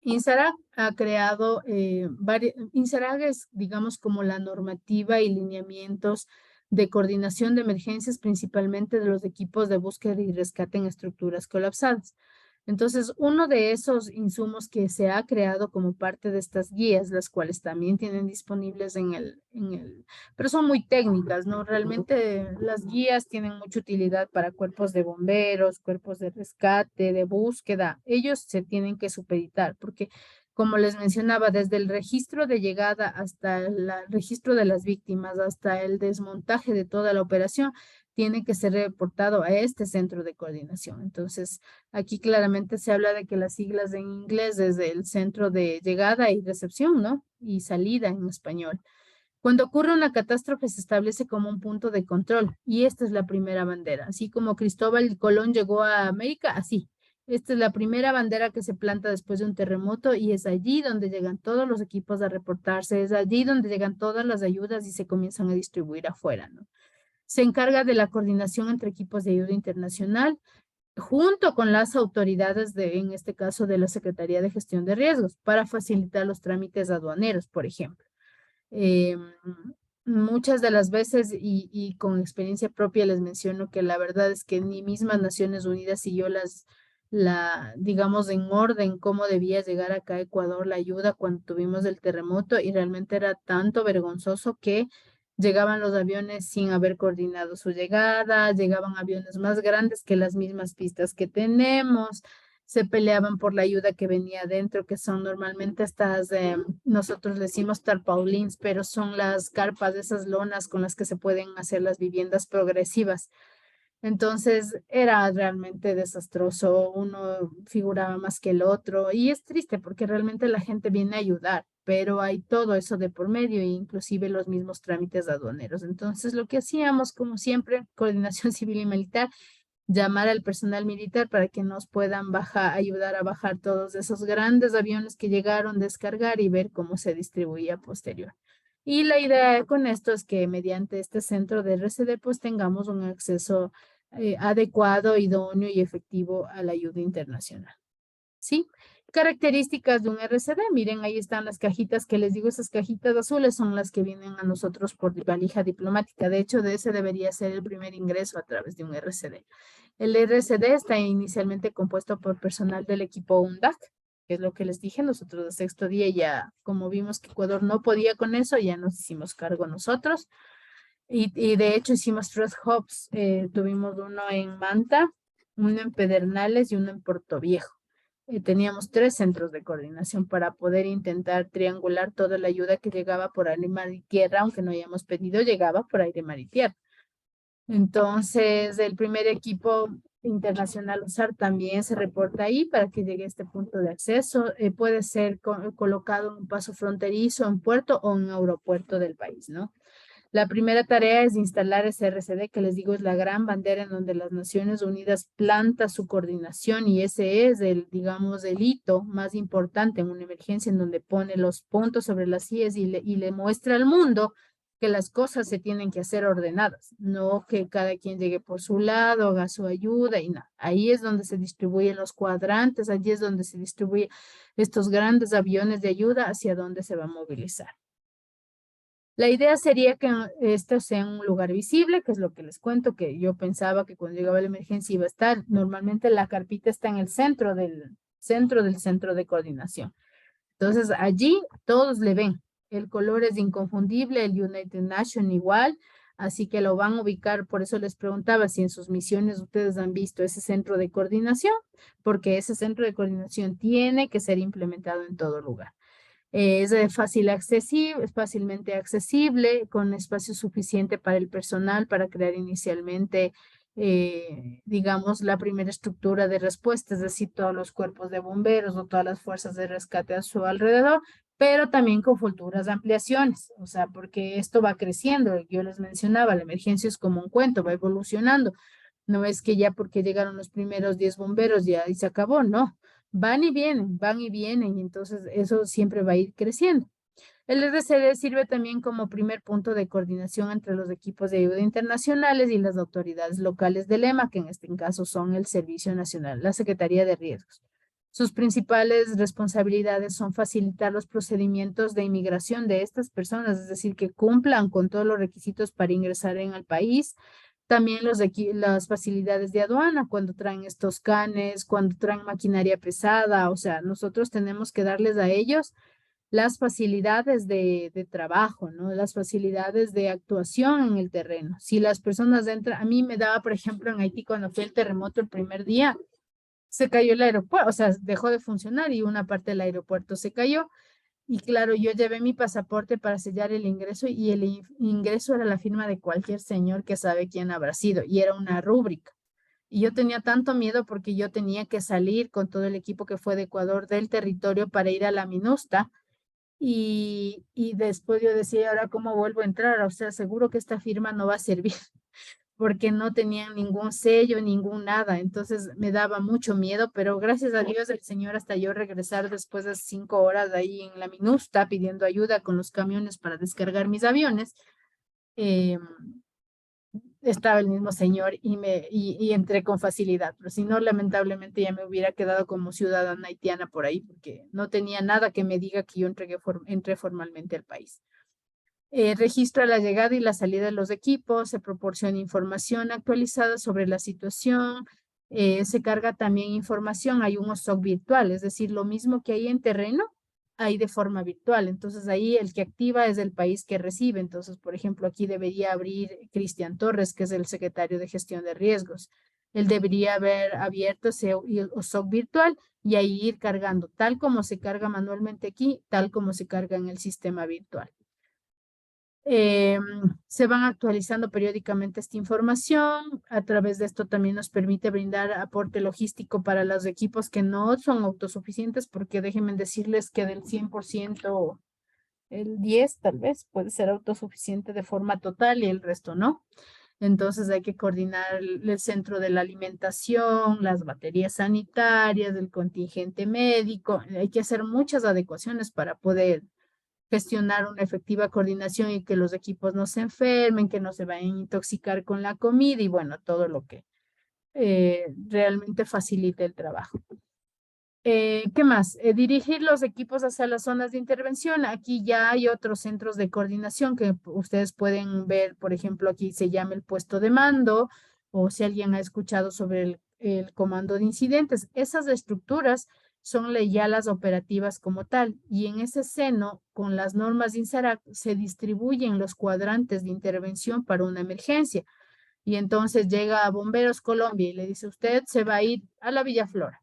INSARAG ha creado INSARAG es, digamos, como la normativa y lineamientos de coordinación de emergencias, principalmente de los equipos de búsqueda y rescate en estructuras colapsadas. Entonces, uno de esos insumos que se ha creado como parte de estas guías, las cuales también tienen disponibles pero son muy técnicas, ¿no? Realmente las guías tienen mucha utilidad para cuerpos de bomberos, cuerpos de rescate, de búsqueda. Ellos se tienen que supeditar porque, como les mencionaba, desde el registro de llegada hasta el registro de las víctimas, hasta el desmontaje de toda la operación, tiene que ser reportado a este centro de coordinación. Entonces, aquí claramente se habla de que las siglas en inglés es el centro de llegada y recepción, ¿no? Y salida en español. Cuando ocurre una catástrofe se establece como un punto de control y esta es la primera bandera. Así como Cristóbal Colón llegó a América, así. Esta es la primera bandera que se planta después de un terremoto y es allí donde llegan todos los equipos a reportarse, es allí donde llegan todas las ayudas y se comienzan a distribuir afuera, ¿no? Se encarga de la coordinación entre equipos de ayuda internacional, junto con las autoridades en este caso, de la Secretaría de Gestión de Riesgos, para facilitar los trámites aduaneros, por ejemplo. Muchas de las veces, y con experiencia propia les menciono que la verdad es que ni mismas Naciones Unidas siguió digamos, en orden cómo debía llegar acá a Ecuador la ayuda cuando tuvimos el terremoto, y realmente era tanto vergonzoso que llegaban los aviones sin haber coordinado su llegada, llegaban aviones más grandes que las mismas pistas que tenemos, se peleaban por la ayuda que venía adentro, que son normalmente estas, nosotros decimos tarpaulins, pero son las carpas de esas lonas con las que se pueden hacer las viviendas progresivas. Entonces era realmente desastroso, uno figuraba más que el otro y es triste porque realmente la gente viene a ayudar, pero hay todo eso de por medio e inclusive los mismos trámites aduaneros. Entonces lo que hacíamos, como siempre, coordinación civil y militar, llamar al personal militar para que nos puedan ayudar a bajar todos esos grandes aviones que llegaron, descargar y ver cómo se distribuía posterior. Y la idea con esto es que mediante este centro de RCD pues tengamos un acceso adecuado, idóneo y efectivo a la ayuda internacional. ¿Sí? Características de un RCD. Miren, ahí están las cajitas que les digo, esas cajitas azules son las que vienen a nosotros por valija diplomática. De hecho, de ese debería ser el primer ingreso a través de un RCD. El RCD está inicialmente compuesto por personal del equipo UNDAC, que es lo que les dije, nosotros de sexto día ya, como vimos que Ecuador no podía con eso, ya nos hicimos cargo nosotros. Y de hecho hicimos 3 hubs, tuvimos uno en Manta, uno en Pedernales y uno en Puerto Viejo. Teníamos 3 centros de coordinación para poder intentar triangular toda la ayuda que llegaba por aire, mar y tierra, aunque no hayamos pedido, llegaba por aire, mar y tierra. Entonces, el primer equipo internacional USAR también se reporta ahí para que llegue a este punto de acceso. Puede ser colocado en un paso fronterizo, en puerto o en aeropuerto del país, ¿no? La primera tarea es instalar ese RCD, que les digo es la gran bandera en donde las Naciones Unidas planta su coordinación, y ese es digamos, el hito más importante en una emergencia, en donde pone los puntos sobre las IES y le muestra al mundo que las cosas se tienen que hacer ordenadas, no que cada quien llegue por su lado, haga su ayuda y nada. Ahí es donde se distribuyen los cuadrantes, allí es donde se distribuyen estos grandes aviones de ayuda hacia dónde se va a movilizar. La idea sería que esto sea un lugar visible, que es lo que les cuento, que yo pensaba que cuando llegaba la emergencia iba a estar. Normalmente la carpita está en el centro del centro de coordinación. Entonces allí todos le ven. El color es inconfundible, el United Nations igual, así que lo van a ubicar. Por eso les preguntaba si en sus misiones ustedes han visto ese centro de coordinación, porque ese centro de coordinación tiene que ser implementado en todo lugar. Es fácilmente accesible, con espacio suficiente para el personal para crear inicialmente, digamos, la primera estructura de respuesta, es decir, todos los cuerpos de bomberos o todas las fuerzas de rescate a su alrededor, pero también con futuras ampliaciones, o sea, porque esto va creciendo. Yo les mencionaba, la emergencia es como un cuento, va evolucionando. No es que ya porque llegaron los primeros 10 bomberos ya y se acabó, no. Van y vienen, y entonces eso siempre va a ir creciendo. El RCD sirve también como primer punto de coordinación entre los equipos de ayuda internacionales y las autoridades locales del EMA, que en este caso son el Servicio Nacional, la Secretaría de Riesgos. Sus principales responsabilidades son facilitar los procedimientos de inmigración de estas personas, es decir, que cumplan con todos los requisitos para ingresar en el país. También las facilidades de aduana, cuando traen estos canes, cuando traen maquinaria pesada, o sea, nosotros tenemos que darles a ellos las facilidades de trabajo, ¿no? Las facilidades de actuación en el terreno. Si las personas entran, a mí me daba, por ejemplo, en Haití, cuando fue el terremoto el primer día, se cayó el aeropuerto, o sea, dejó de funcionar y una parte del aeropuerto se cayó. Y claro, yo llevé mi pasaporte para sellar el ingreso, y el ingreso era la firma de cualquier señor que sabe quién habrá sido, y era una rúbrica. Y yo tenía tanto miedo porque yo tenía que salir con todo el equipo que fue de Ecuador del territorio para ir a la MINUSTA, y después yo decía, ahora cómo vuelvo a entrar, o sea, seguro que esta firma no va a servir. porque no tenían ningún sello, ningún nada. Entonces me daba mucho miedo, pero gracias a Dios el Señor hasta yo regresar después de 5 horas ahí en la MINUSTA pidiendo ayuda con los camiones para descargar mis aviones. eh, Estaba el mismo señor y entré con facilidad, pero si no, lamentablemente ya me hubiera quedado como ciudadana haitiana por ahí, porque no tenía nada que me diga que yo entré formalmente al país. Registra la llegada y la salida de los equipos, se proporciona información actualizada sobre la situación, se carga también información, hay un OSOC virtual, es decir, lo mismo que hay en terreno, hay de forma virtual. Entonces ahí el que activa es el país que recibe. Entonces, por ejemplo, aquí debería abrir Cristian Torres, que es el secretario de Gestión de Riesgos. Él debería haber abierto ese OSOC virtual y ahí ir cargando, tal como se carga manualmente aquí, tal como se carga en el sistema virtual. Se van actualizando periódicamente esta información. A través de esto también nos permite brindar aporte logístico para los equipos que no son autosuficientes, porque déjenme decirles que del 100%, el 10 tal vez puede ser autosuficiente de forma total y el resto no. Entonces hay que coordinar el centro de la alimentación, las baterías sanitarias, el contingente médico. Hay que hacer muchas adecuaciones para poder gestionar una efectiva coordinación y que los equipos no se enfermen, que no se vayan a intoxicar con la comida y bueno, todo lo que realmente facilite el trabajo. ¿Qué más? Dirigir los equipos hacia las zonas de intervención. Aquí ya hay otros centros de coordinación que ustedes pueden ver, por ejemplo, aquí se llama el puesto de mando, o si alguien ha escuchado sobre el comando de incidentes. Esas estructuras son ya las operativas como tal, y en ese seno, con las normas de INSARAC, se distribuyen los cuadrantes de intervención para una emergencia. Y entonces llega a Bomberos Colombia y le dice, usted se va a ir a la Villa Flora.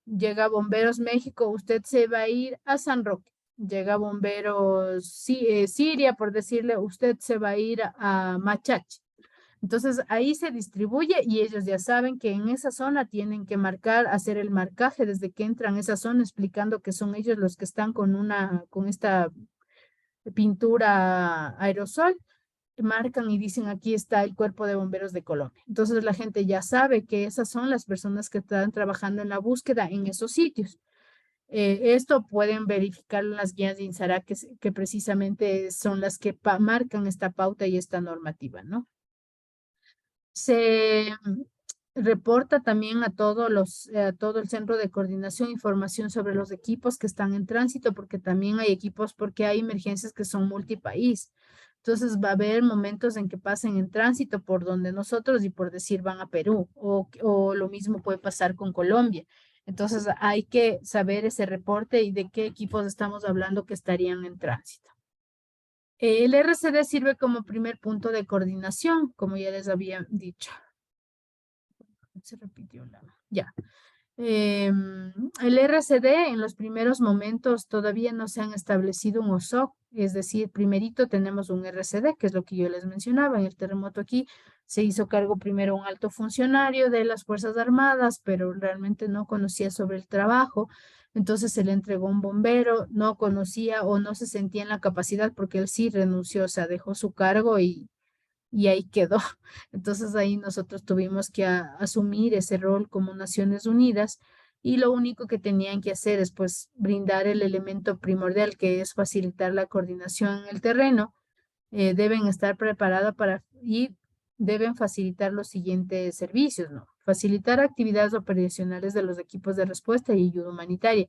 Llega Bomberos México, usted se va a ir a San Roque. Llega Bomberos Siria, por decirle, usted se va a ir a Machachi. Entonces ahí se distribuye y ellos ya saben que en esa zona tienen que marcar, hacer el marcaje desde que entran a esa zona, explicando que son ellos los que están con esta pintura aerosol, marcan y dicen aquí está el Cuerpo de Bomberos de Colombia. Entonces la gente ya sabe que esas son las personas que están trabajando en la búsqueda en esos sitios. Esto pueden verificar en las guías de INSARAC que precisamente son las que marcan esta pauta y esta normativa, ¿no? Se reporta también a todo el centro de coordinación información sobre los equipos que están en tránsito, porque también hay equipos, porque hay emergencias que son multipaís. Entonces va a haber momentos en que pasen en tránsito por donde nosotros y por decir van a Perú, o lo mismo puede pasar con Colombia. Entonces hay que saber ese reporte y de qué equipos estamos hablando que estarían en tránsito. El RCD sirve como primer punto de coordinación, como ya les había dicho. Se repitió ya. El RCD en los primeros momentos todavía no se han establecido un OSOC, es decir, primerito tenemos un RCD, que es lo que yo les mencionaba. En el terremoto aquí se hizo cargo primero un alto funcionario de las Fuerzas Armadas, pero realmente no conocía sobre el trabajo. Entonces se le entregó un bombero, no conocía o no se sentía en la capacidad porque él sí renunció, o sea, dejó su cargo y ahí quedó. Entonces ahí nosotros tuvimos que asumir ese rol como Naciones Unidas y lo único que tenían que hacer es pues brindar el elemento primordial que es facilitar la coordinación en el terreno. Deben estar preparadas y deben facilitar los siguientes servicios, ¿no? Facilitar actividades operacionales de los equipos de respuesta y ayuda humanitaria.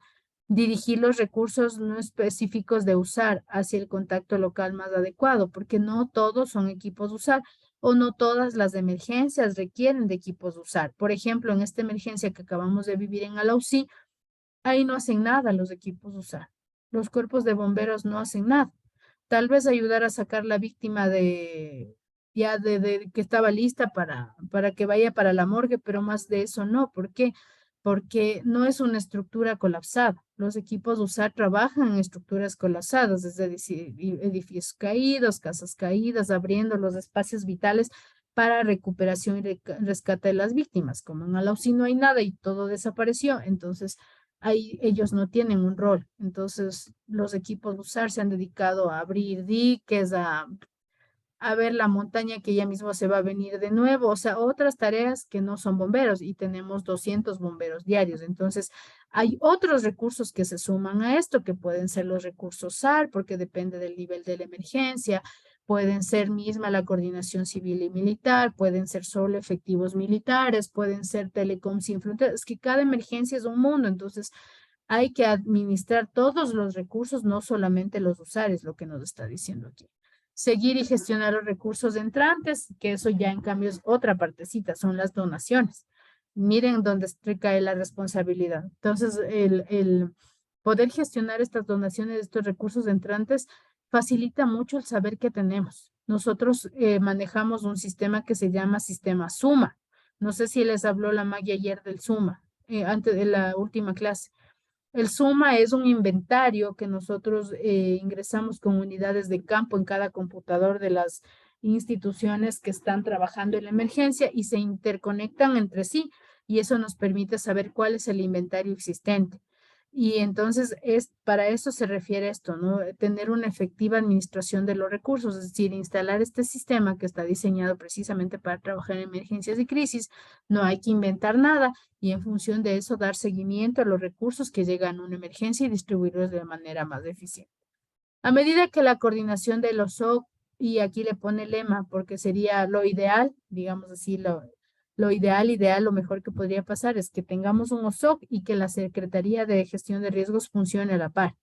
Dirigir los recursos no específicos de usar hacia el contacto local más adecuado, porque no todos son equipos de usar o no todas las emergencias requieren de equipos de usar. Por ejemplo, en esta emergencia que acabamos de vivir en Alausí, ahí no hacen nada los equipos de usar. Los cuerpos de bomberos no hacen nada. Tal vez ayudar a sacar la víctima de que estaba lista para que vaya para la morgue, pero más de eso no. ¿Por qué? Porque no es una estructura colapsada. Los equipos de USAR trabajan en estructuras colapsadas, es decir, edificios caídos, casas caídas, abriendo los espacios vitales para recuperación y rescate de las víctimas. Como en Alausí no hay nada y todo desapareció, entonces ahí ellos no tienen un rol. Entonces los equipos de USAR se han dedicado a abrir diques, a a ver la montaña que ya mismo se va a venir de nuevo, o sea, otras tareas que no son bomberos y tenemos 200 bomberos diarios. Entonces, hay otros recursos que se suman a esto, que pueden ser los recursos SAR, porque depende del nivel de la emergencia, pueden ser misma la coordinación civil y militar, pueden ser solo efectivos militares, pueden ser Telecom Sin Fronteras, es que cada emergencia es un mundo, entonces hay que administrar todos los recursos, no solamente los usar, es lo que nos está diciendo aquí. Seguir y gestionar los recursos entrantes, que eso ya en cambio es otra partecita, son las donaciones. Miren dónde recae la responsabilidad. Entonces, el poder gestionar estas donaciones, estos recursos entrantes, facilita mucho el saber que tenemos. Nosotros manejamos un sistema que se llama sistema SUMA. No sé si les habló la Maggie ayer del SUMA, antes de la última clase. El SUMA es un inventario que nosotros ingresamos con unidades de campo en cada computador de las instituciones que están trabajando en la emergencia y se interconectan entre sí y eso nos permite saber cuál es el inventario existente. Y entonces para eso se refiere esto, ¿no? Tener una efectiva administración de los recursos, es decir, instalar este sistema que está diseñado precisamente para trabajar en emergencias y crisis. No hay que inventar nada y en función de eso dar seguimiento a los recursos que llegan a una emergencia y distribuirlos de manera más eficiente. A medida que la coordinación de los SOC, y aquí le pone lema porque sería lo ideal, digamos así, lo ideal, lo mejor que podría pasar es que tengamos un OSOC y que la Secretaría de Gestión de Riesgos funcione a la par.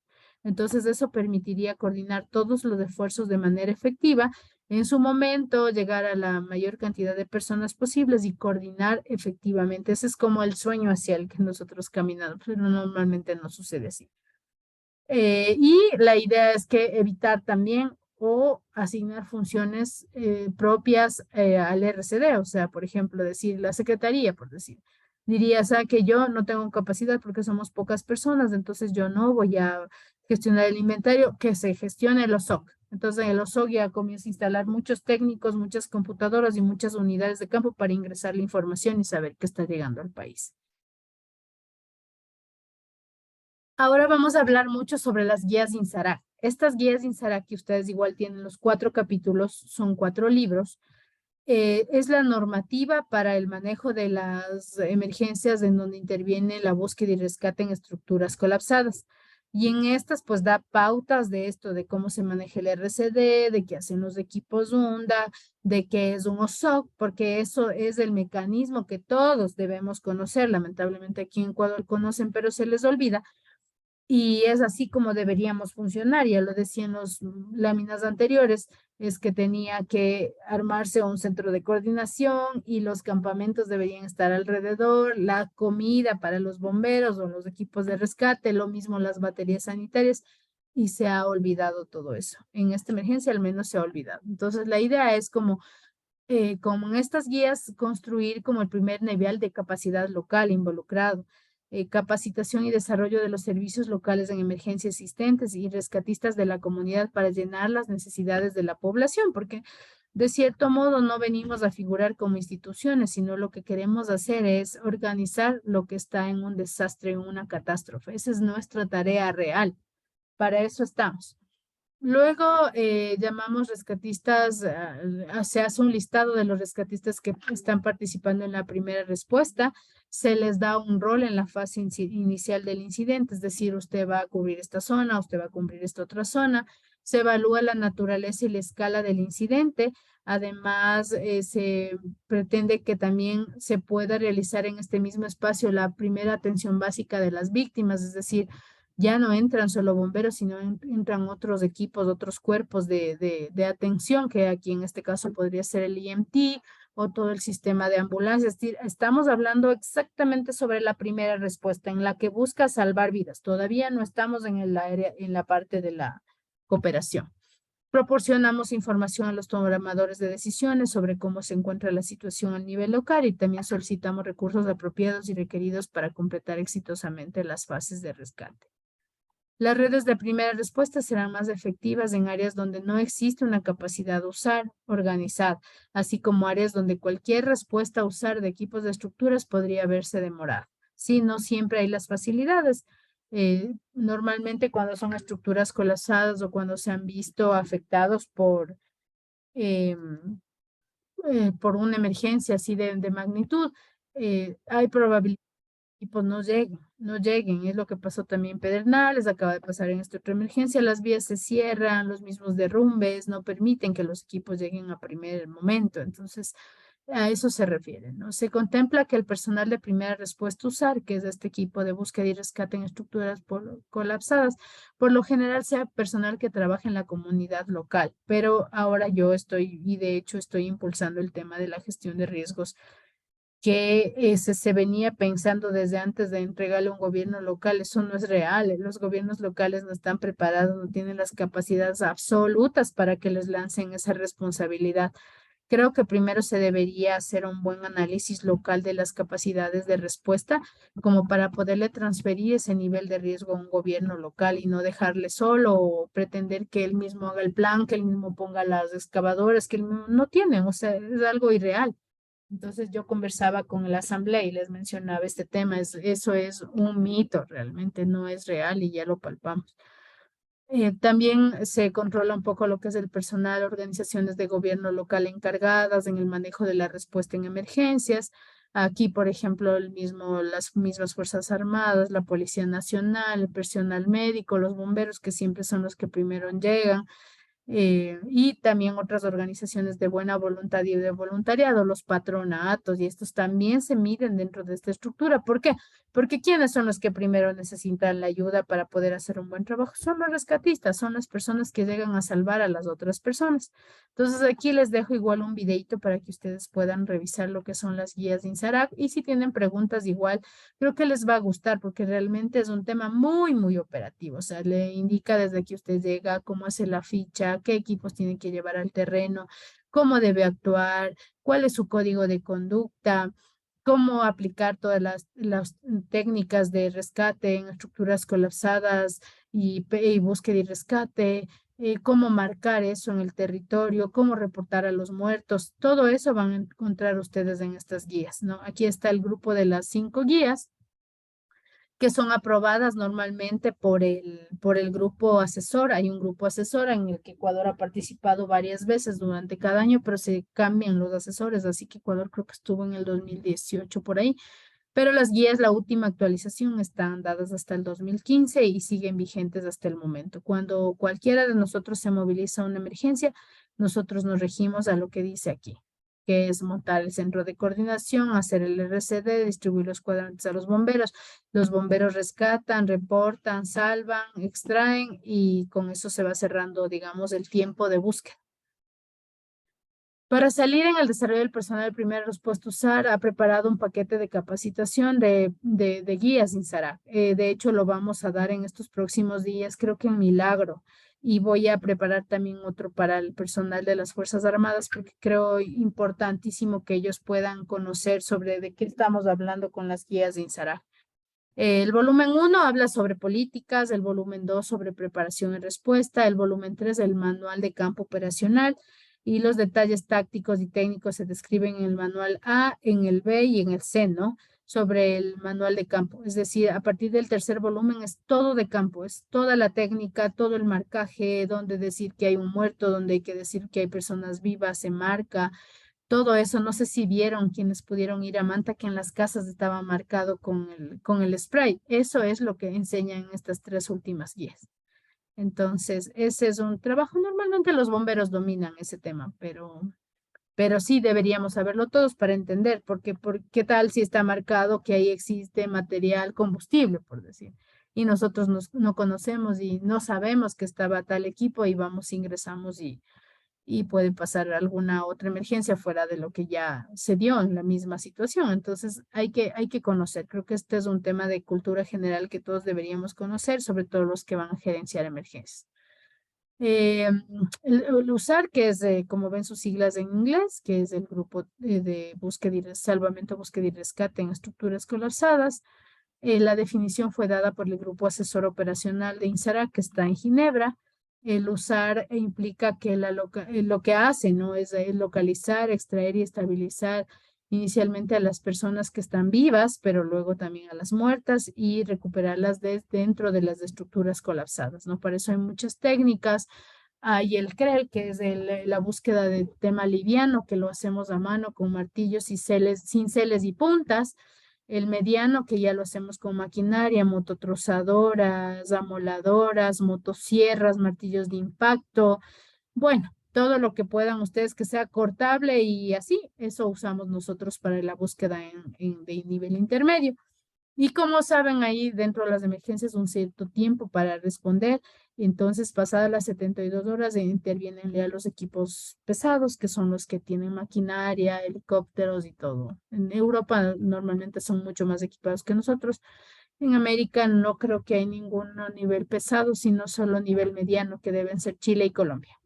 Entonces, eso permitiría coordinar todos los esfuerzos de manera efectiva, en su momento llegar a la mayor cantidad de personas posibles y coordinar efectivamente. Ese es como el sueño hacia el que nosotros caminamos, pero normalmente no sucede así. Y la idea es que evitar también o asignar funciones propias al RCD, o sea, por ejemplo, decir la secretaría, por decir, diría, o sea, que yo no tengo capacidad porque somos pocas personas, entonces yo no voy a gestionar el inventario, que se gestione el OSOC. Entonces, en el OSOC ya comienza a instalar muchos técnicos, muchas computadoras y muchas unidades de campo para ingresar la información y saber qué está llegando al país. Ahora vamos a hablar mucho sobre las guías INSARAC. Estas guías INSARAC que ustedes igual tienen los 4 capítulos, son 4 libros. Es la normativa para el manejo de las emergencias en donde interviene la búsqueda y rescate en estructuras colapsadas. Y en estas pues da pautas de esto, de cómo se maneja el RCD, de qué hacen los equipos UNDA, de qué es un OSOC, porque eso es el mecanismo que todos debemos conocer. Lamentablemente aquí en Ecuador conocen, pero se les olvida. Y es así como deberíamos funcionar, ya lo decían las láminas anteriores, es que tenía que armarse un centro de coordinación y los campamentos deberían estar alrededor, la comida para los bomberos o los equipos de rescate, lo mismo las baterías sanitarias, y se ha olvidado todo eso. En esta emergencia al menos se ha olvidado. Entonces la idea es como en estas guías, construir como el primer nivel de capacidad local involucrado, capacitación y desarrollo de los servicios locales en emergencia existentes y rescatistas de la comunidad para llenar las necesidades de la población, porque de cierto modo no venimos a figurar como instituciones, sino lo que queremos hacer es organizar lo que está en un desastre, en una catástrofe. Esa es nuestra tarea real. Para eso estamos. Luego llamamos rescatistas, se hace un listado de los rescatistas que están participando en la primera respuesta, se les da un rol en la fase inicial del incidente, es decir, usted va a cubrir esta zona, usted va a cubrir esta otra zona, se evalúa la naturaleza y la escala del incidente, además se pretende que también se pueda realizar en este mismo espacio la primera atención básica de las víctimas, es decir, ya no entran solo bomberos, sino entran otros equipos, otros cuerpos de atención, que aquí en este caso podría ser el EMT o todo el sistema de ambulancia. Es decir, estamos hablando exactamente sobre la primera respuesta, en la que busca salvar vidas. Todavía no estamos en el área, en la parte de la cooperación. Proporcionamos información a los tomadores de decisiones sobre cómo se encuentra la situación a nivel local y también solicitamos recursos apropiados y requeridos para completar exitosamente las fases de rescate. Las redes de primera respuesta serán más efectivas en áreas donde no existe una capacidad de usar organizada, así como áreas donde cualquier respuesta a usar de equipos de estructuras podría verse demorada. Sí, no siempre hay las facilidades. Normalmente cuando son estructuras colapsadas o cuando se han visto afectados por por una emergencia así de magnitud, hay probabilidad que los equipos no lleguen. Es lo que pasó también en Pedernales, acaba de pasar en esta otra emergencia, las vías se cierran, los mismos derrumbes no permiten que los equipos lleguen a primer momento. Entonces, a eso se refiere, ¿no? Se contempla que el personal de primera respuesta USAR, que es este equipo de búsqueda y rescate en estructuras colapsadas, por lo general sea personal que trabaja en la comunidad local, pero ahora yo estoy, y de hecho estoy impulsando el tema de la gestión de riesgos que se venía pensando desde antes de entregarle a un gobierno local. Eso no es real. Los gobiernos locales no están preparados, no tienen las capacidades absolutas para que les lancen esa responsabilidad. Creo que primero se debería hacer un buen análisis local de las capacidades de respuesta, como para poderle transferir ese nivel de riesgo a un gobierno local y no dejarle solo o pretender que él mismo haga el plan, que él mismo ponga las excavadoras, que él no tienen, o sea, es algo irreal. Entonces yo conversaba con la asamblea y les mencionaba este tema, eso es un mito, realmente no es real y ya lo palpamos. También se controla un poco lo que es el personal, organizaciones de gobierno local encargadas en el manejo de la respuesta en emergencias. Aquí, por ejemplo, las mismas Fuerzas Armadas, la Policía Nacional, el personal médico, los bomberos, que siempre son los que primero llegan. Y también otras organizaciones de buena voluntad y de voluntariado, los patronatos, y estos también se miden dentro de esta estructura. ¿Por qué? Porque ¿quiénes son los que primero necesitan la ayuda para poder hacer un buen trabajo? Son los rescatistas, son las personas que llegan a salvar a las otras personas. Entonces aquí les dejo igual un videito para que ustedes puedan revisar lo que son las guías de INSARAC, y si tienen preguntas igual, creo que les va a gustar porque realmente es un tema muy, muy operativo. O sea, le indica desde que usted llega cómo hace la ficha, qué equipos tiene que llevar al terreno, cómo debe actuar, cuál es su código de conducta, cómo aplicar todas las técnicas de rescate en estructuras colapsadas y búsqueda y rescate, cómo marcar eso en el territorio, cómo reportar a los muertos. Todo eso van a encontrar ustedes en estas guías, ¿no? Aquí está el grupo de las 5 guías que son aprobadas normalmente por el grupo asesor. Hay un grupo asesor en el que Ecuador ha participado varias veces durante cada año, pero se cambian los asesores, así que Ecuador creo que estuvo en el 2018 por ahí. Pero las guías, la última actualización, están dadas hasta el 2015 y siguen vigentes hasta el momento. Cuando cualquiera de nosotros se moviliza a una emergencia, nosotros nos regimos a lo que dice aquí, que es montar el centro de coordinación, hacer el RCD, distribuir los cuadrantes a los bomberos rescatan, reportan, salvan, extraen, y con eso se va cerrando, digamos, el tiempo de búsqueda. Para salir en el desarrollo del personal de primera respuesta USAR, ha preparado un paquete de capacitación de guías INSARAC. De hecho, lo vamos a dar en estos próximos días, creo que en Milagro. Y voy a preparar también otro para el personal de las Fuerzas Armadas, porque creo importantísimo que ellos puedan conocer sobre de qué estamos hablando con las guías de INSARAC. El volumen 1 habla sobre políticas, el volumen 2 sobre preparación y respuesta, el volumen 3 el manual de campo operacional, y los detalles tácticos y técnicos se describen en el manual A, en el B y en el C, ¿no? Sobre el manual de campo. Es decir, a partir del tercer volumen es todo de campo, es toda la técnica, todo el marcaje, donde decir que hay un muerto, donde hay que decir que hay personas vivas, se marca. Todo eso, no sé si vieron quienes pudieron ir a Manta, que en las casas estaba marcado con el spray. Eso es lo que enseñan estas 3 últimas guías. Entonces, ese es un trabajo. Normalmente los bomberos dominan ese tema, pero sí deberíamos saberlo todos para entender, porque ¿qué tal si está marcado que ahí existe material combustible, por decir? Y nosotros no conocemos y no sabemos que estaba tal equipo y vamos, ingresamos y puede pasar alguna otra emergencia fuera de lo que ya se dio en la misma situación. Entonces hay que conocer. Creo que este es un tema de cultura general que todos deberíamos conocer, sobre todo los que van a gerenciar emergencias. El USAR, que es, como ven sus siglas en inglés, que es el grupo de búsqueda y salvamento, búsqueda y rescate en estructuras colapsadas. La definición fue dada por el grupo asesor operacional de INSARAC, que está en Ginebra. El USAR implica que lo que hace, ¿no? Es localizar, extraer y estabilizar inicialmente a las personas que están vivas, pero luego también a las muertas, y recuperarlas dentro de las estructuras colapsadas, ¿no? Para eso hay muchas técnicas, Hay el CREL, que es la búsqueda de tema liviano, que lo hacemos a mano con martillos y cinceles y puntas. El mediano, que ya lo hacemos con maquinaria, mototrozadoras, amoladoras, motosierras, martillos de impacto. Bueno, todo lo que puedan ustedes que sea cortable y así, eso usamos nosotros para la búsqueda de nivel intermedio. Y como saben, ahí dentro de las emergencias un cierto tiempo para responder. Entonces, pasadas las 72 horas, intervienen ya los equipos pesados, que son los que tienen maquinaria, helicópteros y todo. En Europa normalmente son mucho más equipados que nosotros. En América no creo que hay ningún nivel pesado, sino solo nivel mediano, que deben ser Chile y Colombia,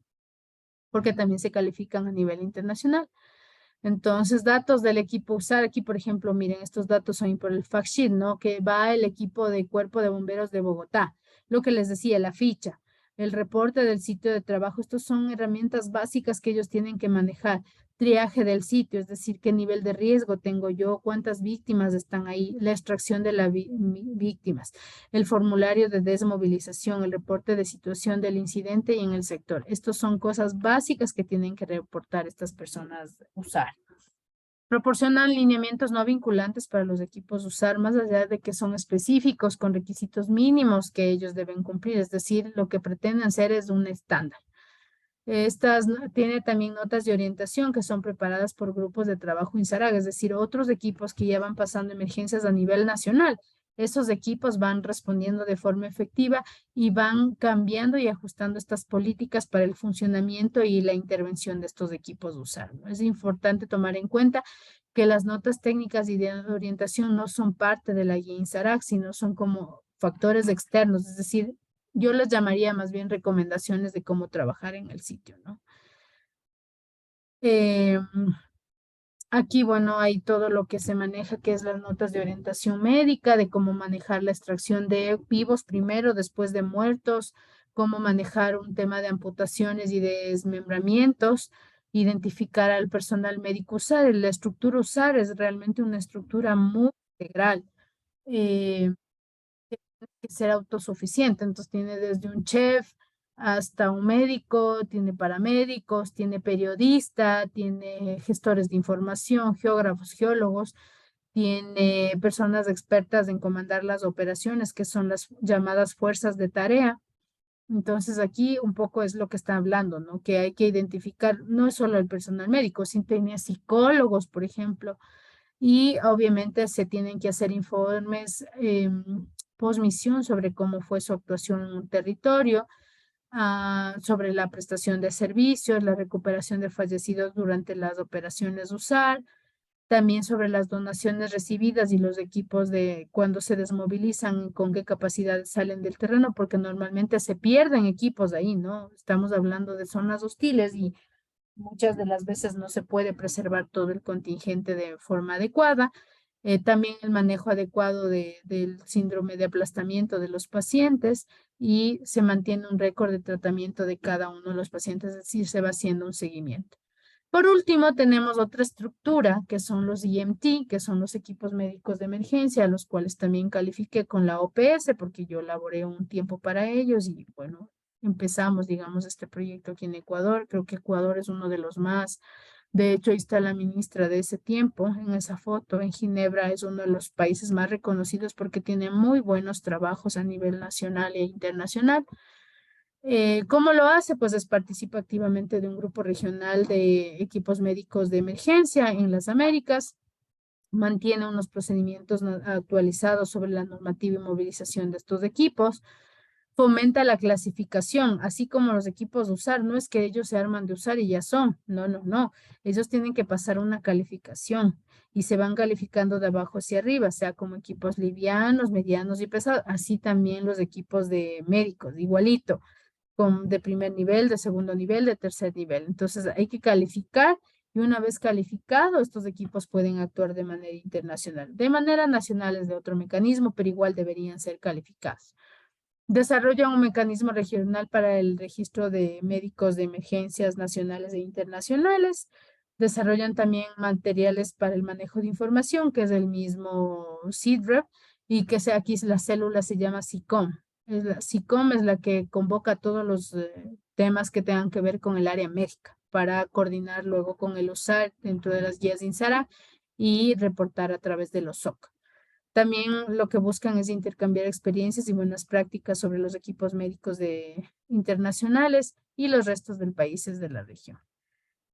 porque también se califican a nivel internacional. Entonces, datos del equipo usar. Aquí, por ejemplo, miren, estos datos son por el fact sheet, ¿no? Que va el equipo de Cuerpo de Bomberos de Bogotá. Lo que les decía, la ficha, el reporte del sitio de trabajo. Estos son herramientas básicas que ellos tienen que manejar. Triaje del sitio, es decir, qué nivel de riesgo tengo yo, cuántas víctimas están ahí, la extracción de las víctimas, el formulario de desmovilización, el reporte de situación del incidente y en el sector. Estos son cosas básicas que tienen que reportar estas personas usar. Proporcionan lineamientos no vinculantes para los equipos usar, más allá de que son específicos con requisitos mínimos que ellos deben cumplir, es decir, lo que pretenden ser es un estándar. Tiene también notas de orientación que son preparadas por grupos de trabajo INSARAG, es decir, otros equipos que ya van pasando emergencias a nivel nacional. Esos equipos van respondiendo de forma efectiva y van cambiando y ajustando estas políticas para el funcionamiento y la intervención de estos equipos de usar, ¿no? Es importante tomar en cuenta que las notas técnicas y de orientación no son parte de la guía INSARAG, sino son como factores externos, es decir, yo les llamaría más bien recomendaciones de cómo trabajar en el sitio, ¿no? Aquí, bueno, hay todo lo que se maneja, que es las notas de orientación médica, de cómo manejar la extracción de vivos primero, después de muertos, cómo manejar un tema de amputaciones y de desmembramientos, identificar al personal médico usar. La estructura usar es realmente una estructura muy integral. Que ser autosuficiente. Entonces tiene desde un chef hasta un médico, tiene paramédicos, tiene periodista, tiene gestores de información, geógrafos, geólogos, tiene personas expertas en comandar las operaciones, que son las llamadas fuerzas de tarea. Entonces aquí un poco es lo que está hablando, ¿no? Que hay que identificar, no es solo el personal médico, sino tiene psicólogos, por ejemplo, y obviamente se tienen que hacer informes posmisión sobre cómo fue su actuación en un territorio, sobre la prestación de servicios, la recuperación de fallecidos durante las operaciones USAR, también sobre las donaciones recibidas y los equipos de cuando se desmovilizan, con qué capacidad salen del terreno, porque normalmente se pierden equipos ahí, ¿no? Estamos hablando de zonas hostiles y muchas de las veces no se puede preservar todo el contingente de forma adecuada. También el manejo adecuado del síndrome de aplastamiento de los pacientes y se mantiene un récord de tratamiento de cada uno de los pacientes, es decir, se va haciendo un seguimiento. Por último, tenemos otra estructura que son los EMT, que son los equipos médicos de emergencia, los cuales también califiqué con la OPS porque yo laboré un tiempo para ellos y bueno, empezamos, digamos, este proyecto aquí en Ecuador. Creo que Ecuador es uno de los más. De hecho, ahí está la ministra de ese tiempo en esa foto. En Ginebra es uno de los países más reconocidos porque tiene muy buenos trabajos a nivel nacional e internacional. ¿Cómo lo hace? Pues participa activamente de un grupo regional de equipos médicos de emergencia en las Américas. Mantiene unos procedimientos actualizados sobre la normativa y movilización de estos equipos. Fomenta la clasificación, así como los equipos de usar. No es que ellos se arman de usar y ya son. No, no, no. Ellos tienen que pasar una calificación y se van calificando de abajo hacia arriba, sea como equipos livianos, medianos y pesados. Así también los equipos de médicos, igualito, de primer nivel, de segundo nivel, de tercer nivel. Entonces hay que calificar y una vez calificado, estos equipos pueden actuar de manera internacional. De manera nacional es de otro mecanismo, pero igual deberían ser calificados. Desarrolla un mecanismo regional para el registro de médicos de emergencias nacionales e internacionales. Desarrollan también materiales para el manejo de información, que es el mismo CIDREP, y que aquí la célula se llama SICOM. SICOM es la que convoca a todos los temas que tengan que ver con el área médica para coordinar luego con el USAR dentro de las guías de INSARA y reportar a través de los SOC. También lo que buscan es intercambiar experiencias y buenas prácticas sobre los equipos médicos internacionales y los restos del países de la región.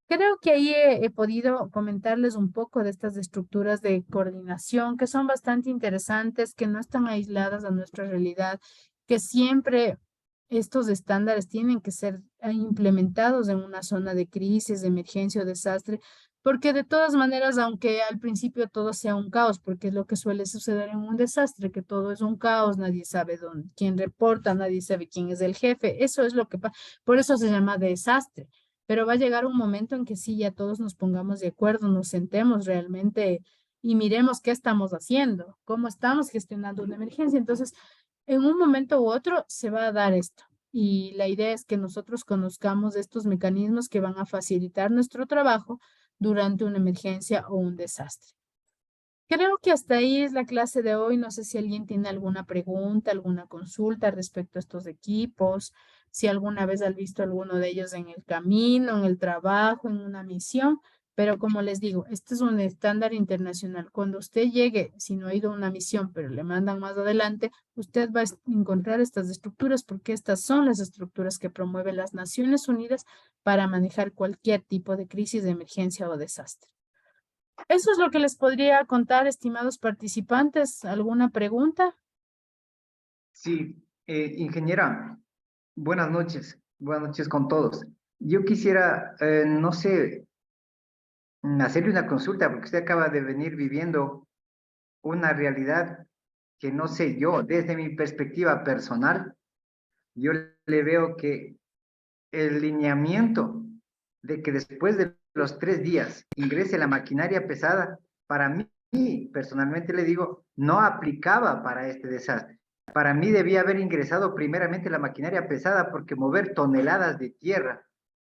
Creo que ahí he podido comentarles un poco de estas estructuras de coordinación que son bastante interesantes, que no están aisladas a nuestra realidad, que siempre estos estándares tienen que ser implementados en una zona de crisis, de emergencia o desastre, porque de todas maneras, aunque al principio todo sea un caos, porque es lo que suele suceder en un desastre, que todo es un caos, nadie sabe quién reporta, nadie sabe quién es el jefe, eso es lo que pasa, por eso se llama desastre. Pero va a llegar un momento en que sí, ya todos nos pongamos de acuerdo, nos sentemos realmente y miremos qué estamos haciendo, cómo estamos gestionando una emergencia. Entonces, en un momento u otro se va a dar esto. Y la idea es que nosotros conozcamos estos mecanismos que van a facilitar nuestro trabajo durante una emergencia o un desastre. Creo que hasta ahí es la clase de hoy. No sé si alguien tiene alguna pregunta, alguna consulta respecto a estos equipos, si alguna vez han visto alguno de ellos en el camino, en el trabajo, en una misión, pero como les digo, este es un estándar internacional. Cuando usted llegue, si no ha ido a una misión, pero le mandan más adelante, usted va a encontrar estas estructuras porque estas son las estructuras que promueven las Naciones Unidas para manejar cualquier tipo de crisis, de emergencia o desastre. Eso es lo que les podría contar, estimados participantes. ¿Alguna pregunta? Sí, ingeniera, buenas noches con todos. Yo quisiera, no sé, hacerle una consulta, porque usted acaba de venir viviendo una realidad que no sé yo, desde mi perspectiva personal, yo le veo que el lineamiento de que después de los 3 días ingrese la maquinaria pesada, para mí, personalmente le digo, no aplicaba para este desastre. Para mí debía haber ingresado primeramente la maquinaria pesada porque mover toneladas de tierra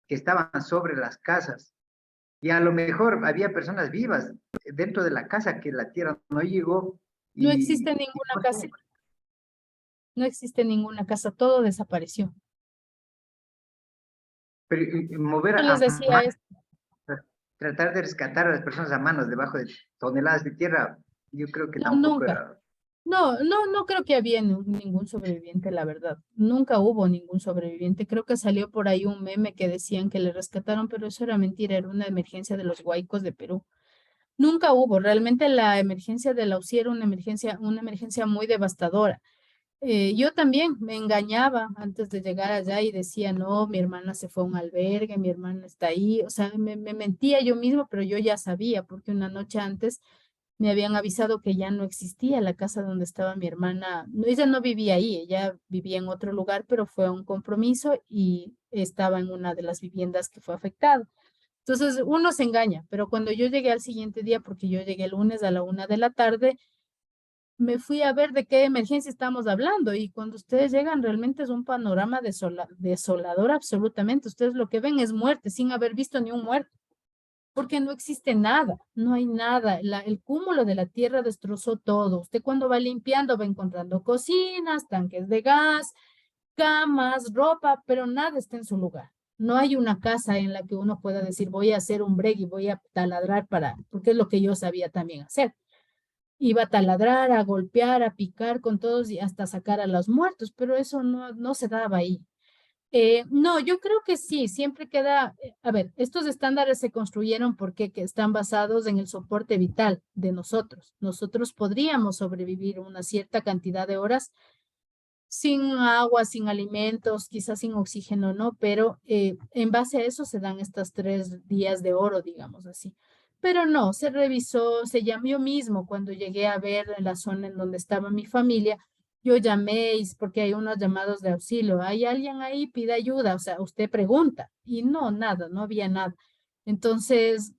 que estaban sobre las casas y a lo mejor había personas vivas dentro de la casa que la tierra no llegó No existe ninguna casa. No existe ninguna casa, todo desapareció. pero mover Yo les decía mano, esto. tratar de rescatar a las personas a manos debajo de toneladas de tierra, yo creo que No, tampoco nunca. era. No creo que había ningún sobreviviente, la verdad. Nunca hubo ningún sobreviviente. Creo que salió por ahí un meme que decían que le rescataron, pero eso era mentira, era una emergencia de los huaicos de Perú. Nunca hubo. Realmente la emergencia de la UCI era una emergencia muy devastadora. Yo también me engañaba antes de llegar allá y decía, no, mi hermana se fue a un albergue, mi hermana está ahí. O sea, me mentía yo mismo, pero yo ya sabía, porque una noche antes me habían avisado que ya no existía la casa donde estaba mi hermana. No, ella no vivía ahí, ella vivía en otro lugar, pero fue a un compromiso y estaba en una de las viviendas que fue afectada. Entonces uno se engaña, pero cuando yo llegué al siguiente día, porque yo llegué el lunes a la 1 de la tarde, me fui a ver de qué emergencia estamos hablando y cuando ustedes llegan realmente es un panorama desolador absolutamente. Ustedes lo que ven es muerte sin haber visto ni un muerto, porque no existe nada, no hay nada. El cúmulo de la tierra destrozó todo. Usted cuando va limpiando va encontrando cocinas, tanques de gas, camas, ropa, pero nada está en su lugar. No hay una casa en la que uno pueda decir voy a hacer un break y voy a taladrar porque es lo que yo sabía también hacer. Iba a taladrar, a golpear, a picar con todos y hasta sacar a los muertos, pero eso no se daba ahí. No, yo creo que sí, siempre queda, a ver, estos estándares se construyeron porque que están basados en el soporte vital de nosotros. Nosotros podríamos sobrevivir una cierta cantidad de horas sin agua, sin alimentos, quizás sin oxígeno, ¿no? Pero en base a eso se dan estos 3 días de oro, digamos así. Pero no, se revisó, se llamó yo mismo cuando llegué a ver en la zona en donde estaba mi familia, yo llamé porque hay unos llamados de auxilio, ¿hay alguien ahí? Pide ayuda, o sea, usted pregunta y no, nada, no había nada. Entonces,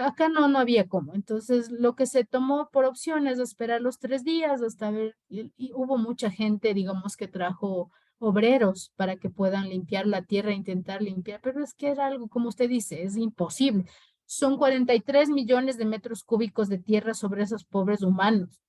acá no había cómo. Entonces, lo que se tomó por opción es esperar los 3 días hasta ver, y hubo mucha gente, digamos, que trajo obreros para que puedan limpiar la tierra, intentar limpiar, pero es que era algo, como usted dice, es imposible. Son 43 millones de metros cúbicos de tierra sobre esos pobres humanos.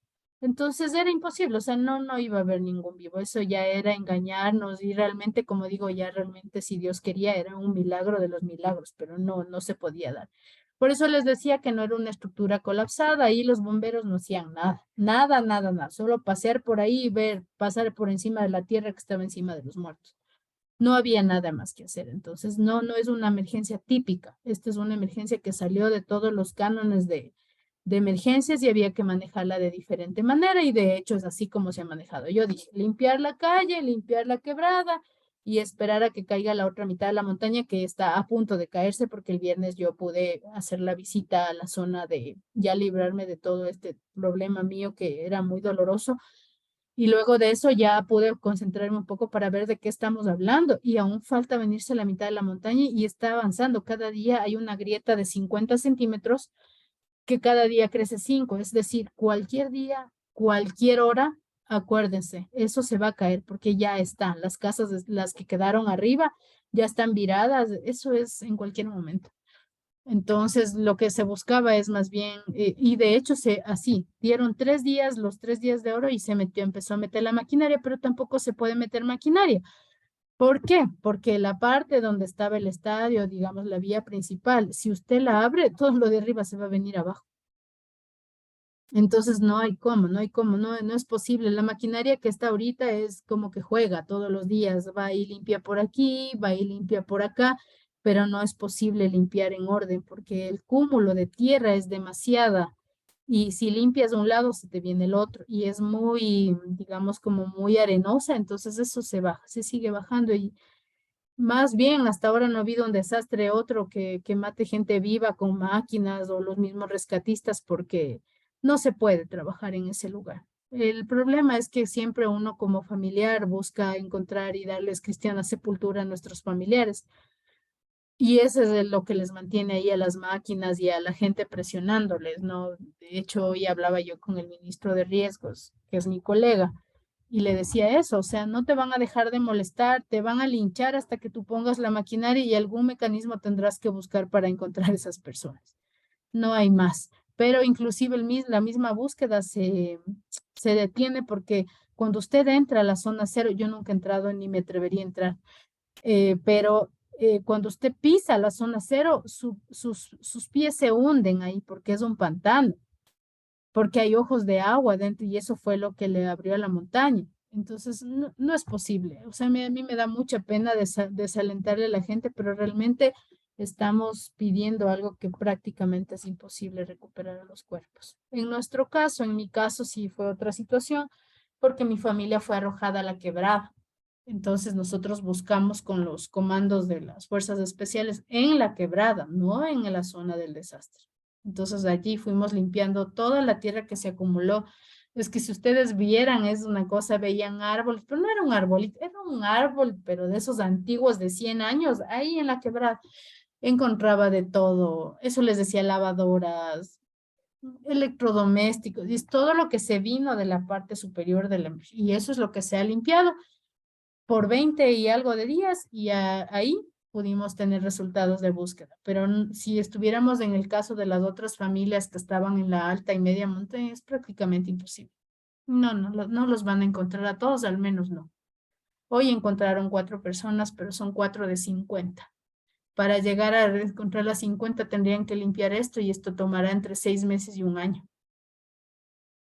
Entonces era imposible, o sea, no iba a haber ningún vivo, eso ya era engañarnos y realmente, como digo, ya realmente si Dios quería era un milagro de los milagros, pero no se podía dar. Por eso les decía que no era una estructura colapsada, ahí los bomberos no hacían nada, solo pasear por ahí y ver, pasar por encima de la tierra que estaba encima de los muertos. No había nada más que hacer, entonces no es una emergencia típica, esta es una emergencia que salió de todos los cánones de emergencias y había que manejarla de diferente manera y de hecho es así como se ha manejado. Yo dije, limpiar la calle, limpiar la quebrada y esperar a que caiga la otra mitad de la montaña que está a punto de caerse porque el viernes yo pude hacer la visita a la zona de ya librarme de todo este problema mío que era muy doloroso. Y luego de eso ya pude concentrarme un poco para ver de qué estamos hablando. Y aún falta venirse a la mitad de la montaña y está avanzando. Cada día hay una grieta de 50 centímetros que cada día crece 5, es decir, cualquier día, cualquier hora, acuérdense, eso se va a caer porque ya están, las casas, las que quedaron arriba, ya están viradas, eso es en cualquier momento. Entonces, lo que se buscaba es más bien, y de hecho, así, dieron 3 días, los 3 días de oro y empezó a meter la maquinaria, pero tampoco se puede meter maquinaria. ¿Por qué? Porque la parte donde estaba el estadio, digamos, la vía principal, si usted la abre, todo lo de arriba se va a venir abajo. Entonces no es posible. La maquinaria que está ahorita es como que juega todos los días, va y limpia por aquí, va y limpia por acá, pero no es posible limpiar en orden porque el cúmulo de tierra es demasiada y si limpias de un lado se te viene el otro y es muy, digamos, como muy arenosa, entonces eso se baja, se sigue bajando y más bien, hasta ahora no ha habido un desastre otro que mate gente viva con máquinas o los mismos rescatistas porque no se puede trabajar en ese lugar. El problema es que siempre uno como familiar busca encontrar y darles cristiana sepultura a nuestros familiares. Y eso es lo que les mantiene ahí a las máquinas y a la gente presionándoles, ¿no? De hecho, hoy hablaba yo con el ministro de Riesgos, que es mi colega, y le decía eso, o sea, no te van a dejar de molestar, te van a linchar hasta que tú pongas la maquinaria y algún mecanismo tendrás que buscar para encontrar esas personas. No hay más. Pero inclusive la misma búsqueda se detiene porque cuando usted entra a la zona cero, yo nunca he entrado ni me atrevería a entrar, pero cuando usted pisa la zona cero, sus pies se hunden ahí porque es un pantano, porque hay ojos de agua dentro y eso fue lo que le abrió a la montaña. Entonces, no es posible. O sea, a mí me da mucha pena desalentarle a la gente, pero realmente estamos pidiendo algo que prácticamente es imposible recuperar a los cuerpos. En nuestro caso, en mi caso, sí fue otra situación, porque mi familia fue arrojada a la quebrada. Entonces nosotros buscamos con los comandos de las fuerzas especiales en la quebrada, no en la zona del desastre. Entonces allí fuimos limpiando toda la tierra que se acumuló. Es que si ustedes vieran, es una cosa, veían árboles, pero no era un arbolito, era un árbol, pero de esos antiguos de 100 años, ahí en la quebrada encontraba de todo. Eso les decía lavadoras, electrodomésticos, y es todo lo que se vino de la parte superior y eso es lo que se ha limpiado por 20 y algo de días y ahí pudimos tener resultados de búsqueda. Pero si estuviéramos en el caso de las otras familias que estaban en la alta y media montaña, es prácticamente imposible. No los van a encontrar a todos, al menos no. Hoy encontraron 4 personas, pero son 4 de 50. Para llegar a encontrar las 50 tendrían que limpiar esto y esto tomará entre 6 meses y un año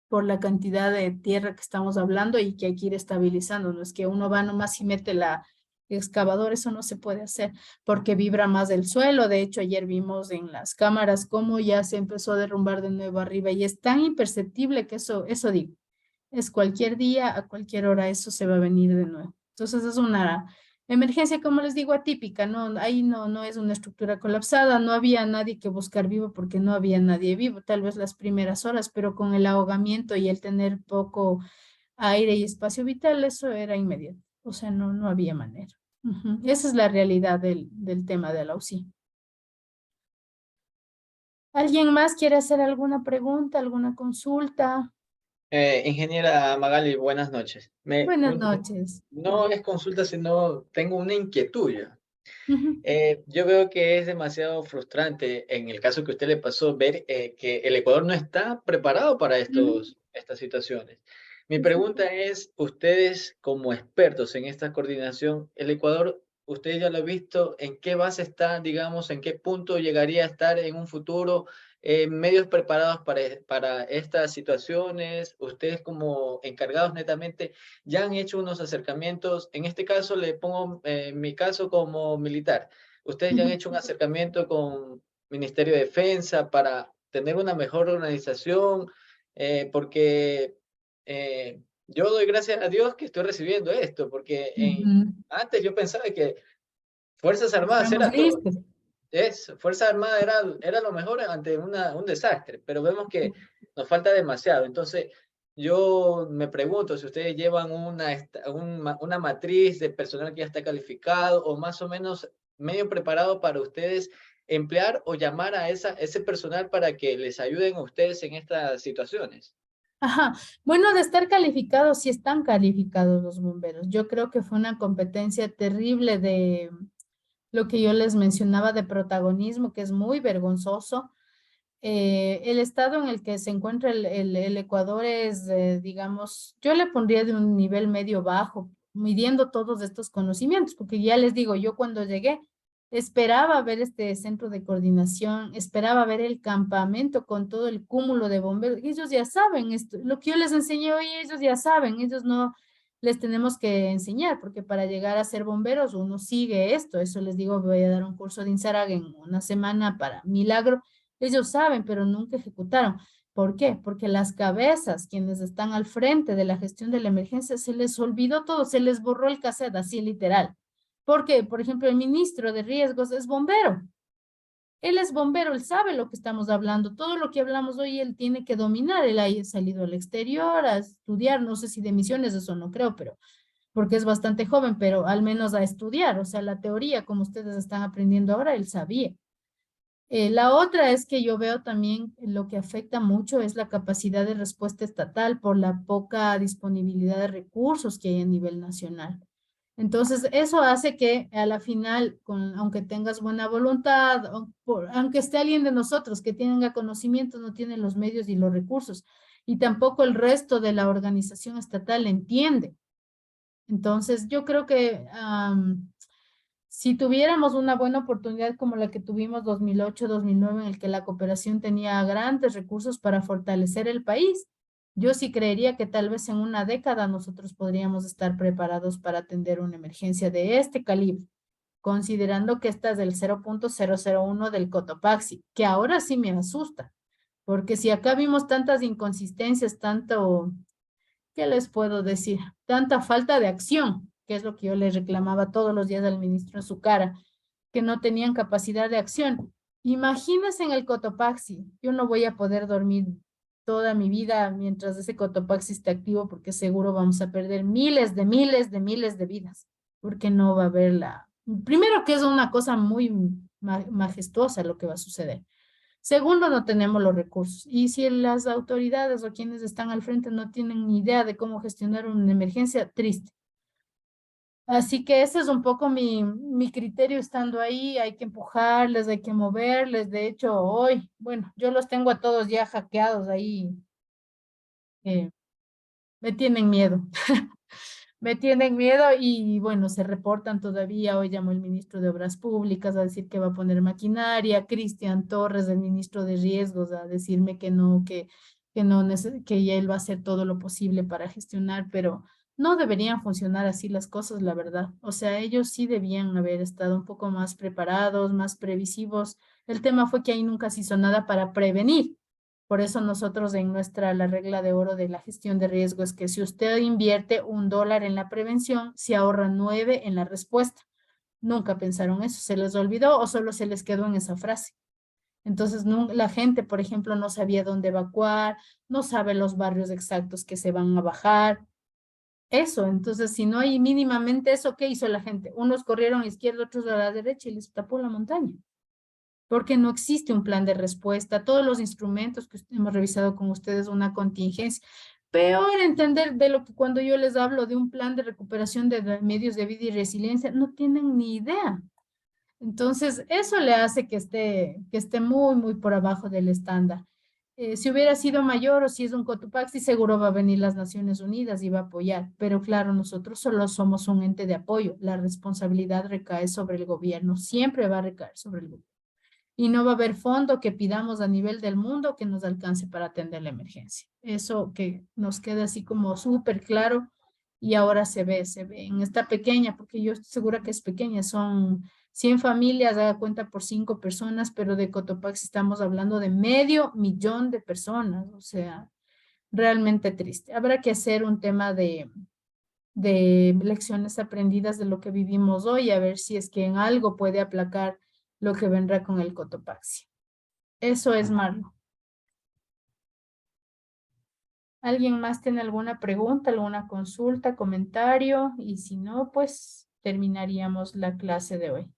por la cantidad de tierra que estamos hablando y que hay que ir estabilizando. No es que uno va nomás y mete la excavadora, eso no se puede hacer porque vibra más el suelo. De hecho, ayer vimos en las cámaras cómo ya se empezó a derrumbar de nuevo arriba y es tan imperceptible que eso digo, es cualquier día, a cualquier hora, eso se va a venir de nuevo. Entonces es una emergencia, como les digo, atípica, ¿no? Ahí no es una estructura colapsada, no había nadie que buscar vivo porque no había nadie vivo, tal vez las primeras horas, pero con el ahogamiento y el tener poco aire y espacio vital, eso era inmediato, o sea, no había manera. Esa es la realidad del tema de la UCI. ¿Alguien más quiere hacer alguna pregunta, alguna consulta? Ingeniera Magali, buenas noches. Buenas noches. No es consulta, sino tengo una inquietud ya. Ujú. Yo veo que es demasiado frustrante en el caso que a usted le pasó ver que el Ecuador no está preparado para Ujú. estas situaciones. Mi pregunta es, ustedes como expertos en esta coordinación, el Ecuador, usted ya lo ha visto, ¿en qué base está, digamos, en qué punto llegaría a estar en un futuro, medios preparados para estas situaciones? Ustedes como encargados netamente ya han hecho unos acercamientos, en este caso le pongo mi caso como militar, ustedes ya han hecho un acercamiento con Ministerio de Defensa para tener una mejor organización, porque yo doy gracias a Dios que estoy recibiendo esto, porque Ujú. antes yo pensaba que Fuerzas Armadas Estamos era todo. listos. Fuerza Armada era lo mejor ante un desastre, pero vemos que nos falta demasiado. Entonces, yo me pregunto si ustedes llevan una matriz de personal que ya está calificado o más o menos medio preparado para ustedes emplear o llamar a ese personal para que les ayuden a ustedes en estas situaciones. Ajá. Bueno, de estar calificados, sí están calificados los bomberos. Yo creo que fue una competencia terrible de lo que yo les mencionaba de protagonismo, que es muy vergonzoso. El estado en el que se encuentra el Ecuador es, digamos, yo le pondría de un nivel medio bajo, midiendo todos estos conocimientos, porque ya les digo, yo cuando llegué esperaba ver este centro de coordinación, esperaba ver el campamento con todo el cúmulo de bomberos. Ellos ya saben esto, lo que yo les enseñé hoy, ellos ya saben, ellos no les tenemos que enseñar, porque para llegar a ser bomberos uno sigue esto. Eso les digo, voy a dar un curso de INSARAG en una semana para milagro. Ellos saben, pero nunca ejecutaron. ¿Por qué? Porque las cabezas, quienes están al frente de la gestión de la emergencia, se les olvidó todo, se les borró el cassette, así literal. Porque, por ejemplo, el ministro de riesgos es bombero. Él es bombero, él sabe lo que estamos hablando. Todo lo que hablamos hoy, él tiene que dominar. Él ha salido al exterior a estudiar, no sé si de misiones, eso no creo, pero porque es bastante joven, pero al menos a estudiar. O sea, la teoría, como ustedes están aprendiendo ahora, él sabía. La otra es que yo veo también lo que afecta mucho es la capacidad de respuesta estatal por la poca disponibilidad de recursos que hay a nivel nacional. Entonces, eso hace que a la final, aunque tengas buena voluntad, aunque esté alguien de nosotros que tenga conocimiento, no tiene los medios y los recursos, y tampoco el resto de la organización estatal entiende. Entonces, yo creo que si tuviéramos una buena oportunidad como la que tuvimos 2008-2009, en el que la cooperación tenía grandes recursos para fortalecer el país, yo sí creería que tal vez en una década nosotros podríamos estar preparados para atender una emergencia de este calibre, considerando que esta es del 0.001 del Cotopaxi, que ahora sí me asusta, porque si acá vimos tantas inconsistencias, tanto, ¿qué les puedo decir? Tanta falta de acción, que es lo que yo le reclamaba todos los días al ministro en su cara, que no tenían capacidad de acción. Imagínense en el Cotopaxi, yo no voy a poder dormir toda mi vida mientras ese Cotopaxi esté activo, porque seguro vamos a perder miles de vidas, porque no va a haber primero que es una cosa muy majestuosa lo que va a suceder. Segundo, no tenemos los recursos. Y si las autoridades o quienes están al frente no tienen ni idea de cómo gestionar una emergencia, triste. Así que ese es un poco mi criterio estando ahí. Hay que empujarles, hay que moverles. De hecho, hoy, bueno, yo los tengo a todos ya hackeados ahí. Me tienen miedo. Me tienen miedo y bueno, se reportan todavía. Hoy llamó el ministro de Obras Públicas a decir que va a poner maquinaria, Cristian Torres, el ministro de Riesgos, a decirme que no, que ya él va a hacer todo lo posible para gestionar, pero no deberían funcionar así las cosas, la verdad. O sea, ellos sí debían haber estado un poco más preparados, más previsivos. El tema fue que ahí nunca se hizo nada para prevenir. Por eso nosotros la regla de oro de la gestión de riesgo es que si usted invierte $1 en la prevención, se ahorra 9 en la respuesta. Nunca pensaron eso, se les olvidó o solo se les quedó en esa frase. Entonces, la gente, por ejemplo, no sabía dónde evacuar, no sabe los barrios exactos que se van a bajar. Eso, entonces, si no hay mínimamente eso, ¿qué hizo la gente? Unos corrieron a la izquierda, otros a la derecha y les tapó la montaña, porque no existe un plan de respuesta. Todos los instrumentos que hemos revisado con ustedes, una contingencia. Peor entender de lo que cuando yo les hablo de un plan de recuperación de medios de vida y resiliencia, no tienen ni idea. Entonces, eso le hace que esté muy, muy por abajo del estándar. Si hubiera sido mayor o si es un Cotopaxi, seguro va a venir las Naciones Unidas y va a apoyar. Pero claro, nosotros solo somos un ente de apoyo. La responsabilidad recae sobre el gobierno, siempre va a recaer sobre el gobierno. Y no va a haber fondo que pidamos a nivel del mundo que nos alcance para atender la emergencia. Eso que nos queda así como súper claro y ahora se ve en esta pequeña, porque yo estoy segura que es pequeña, son 100 familias, haga cuenta por 5 personas, pero de Cotopaxi estamos hablando de 500,000 de personas, o sea, realmente triste. Habrá que hacer un tema de lecciones aprendidas de lo que vivimos hoy, a ver si es que en algo puede aplacar lo que vendrá con el Cotopaxi. Eso es, Marlo. ¿Alguien más tiene alguna pregunta, alguna consulta, comentario? Y si no, pues terminaríamos la clase de hoy.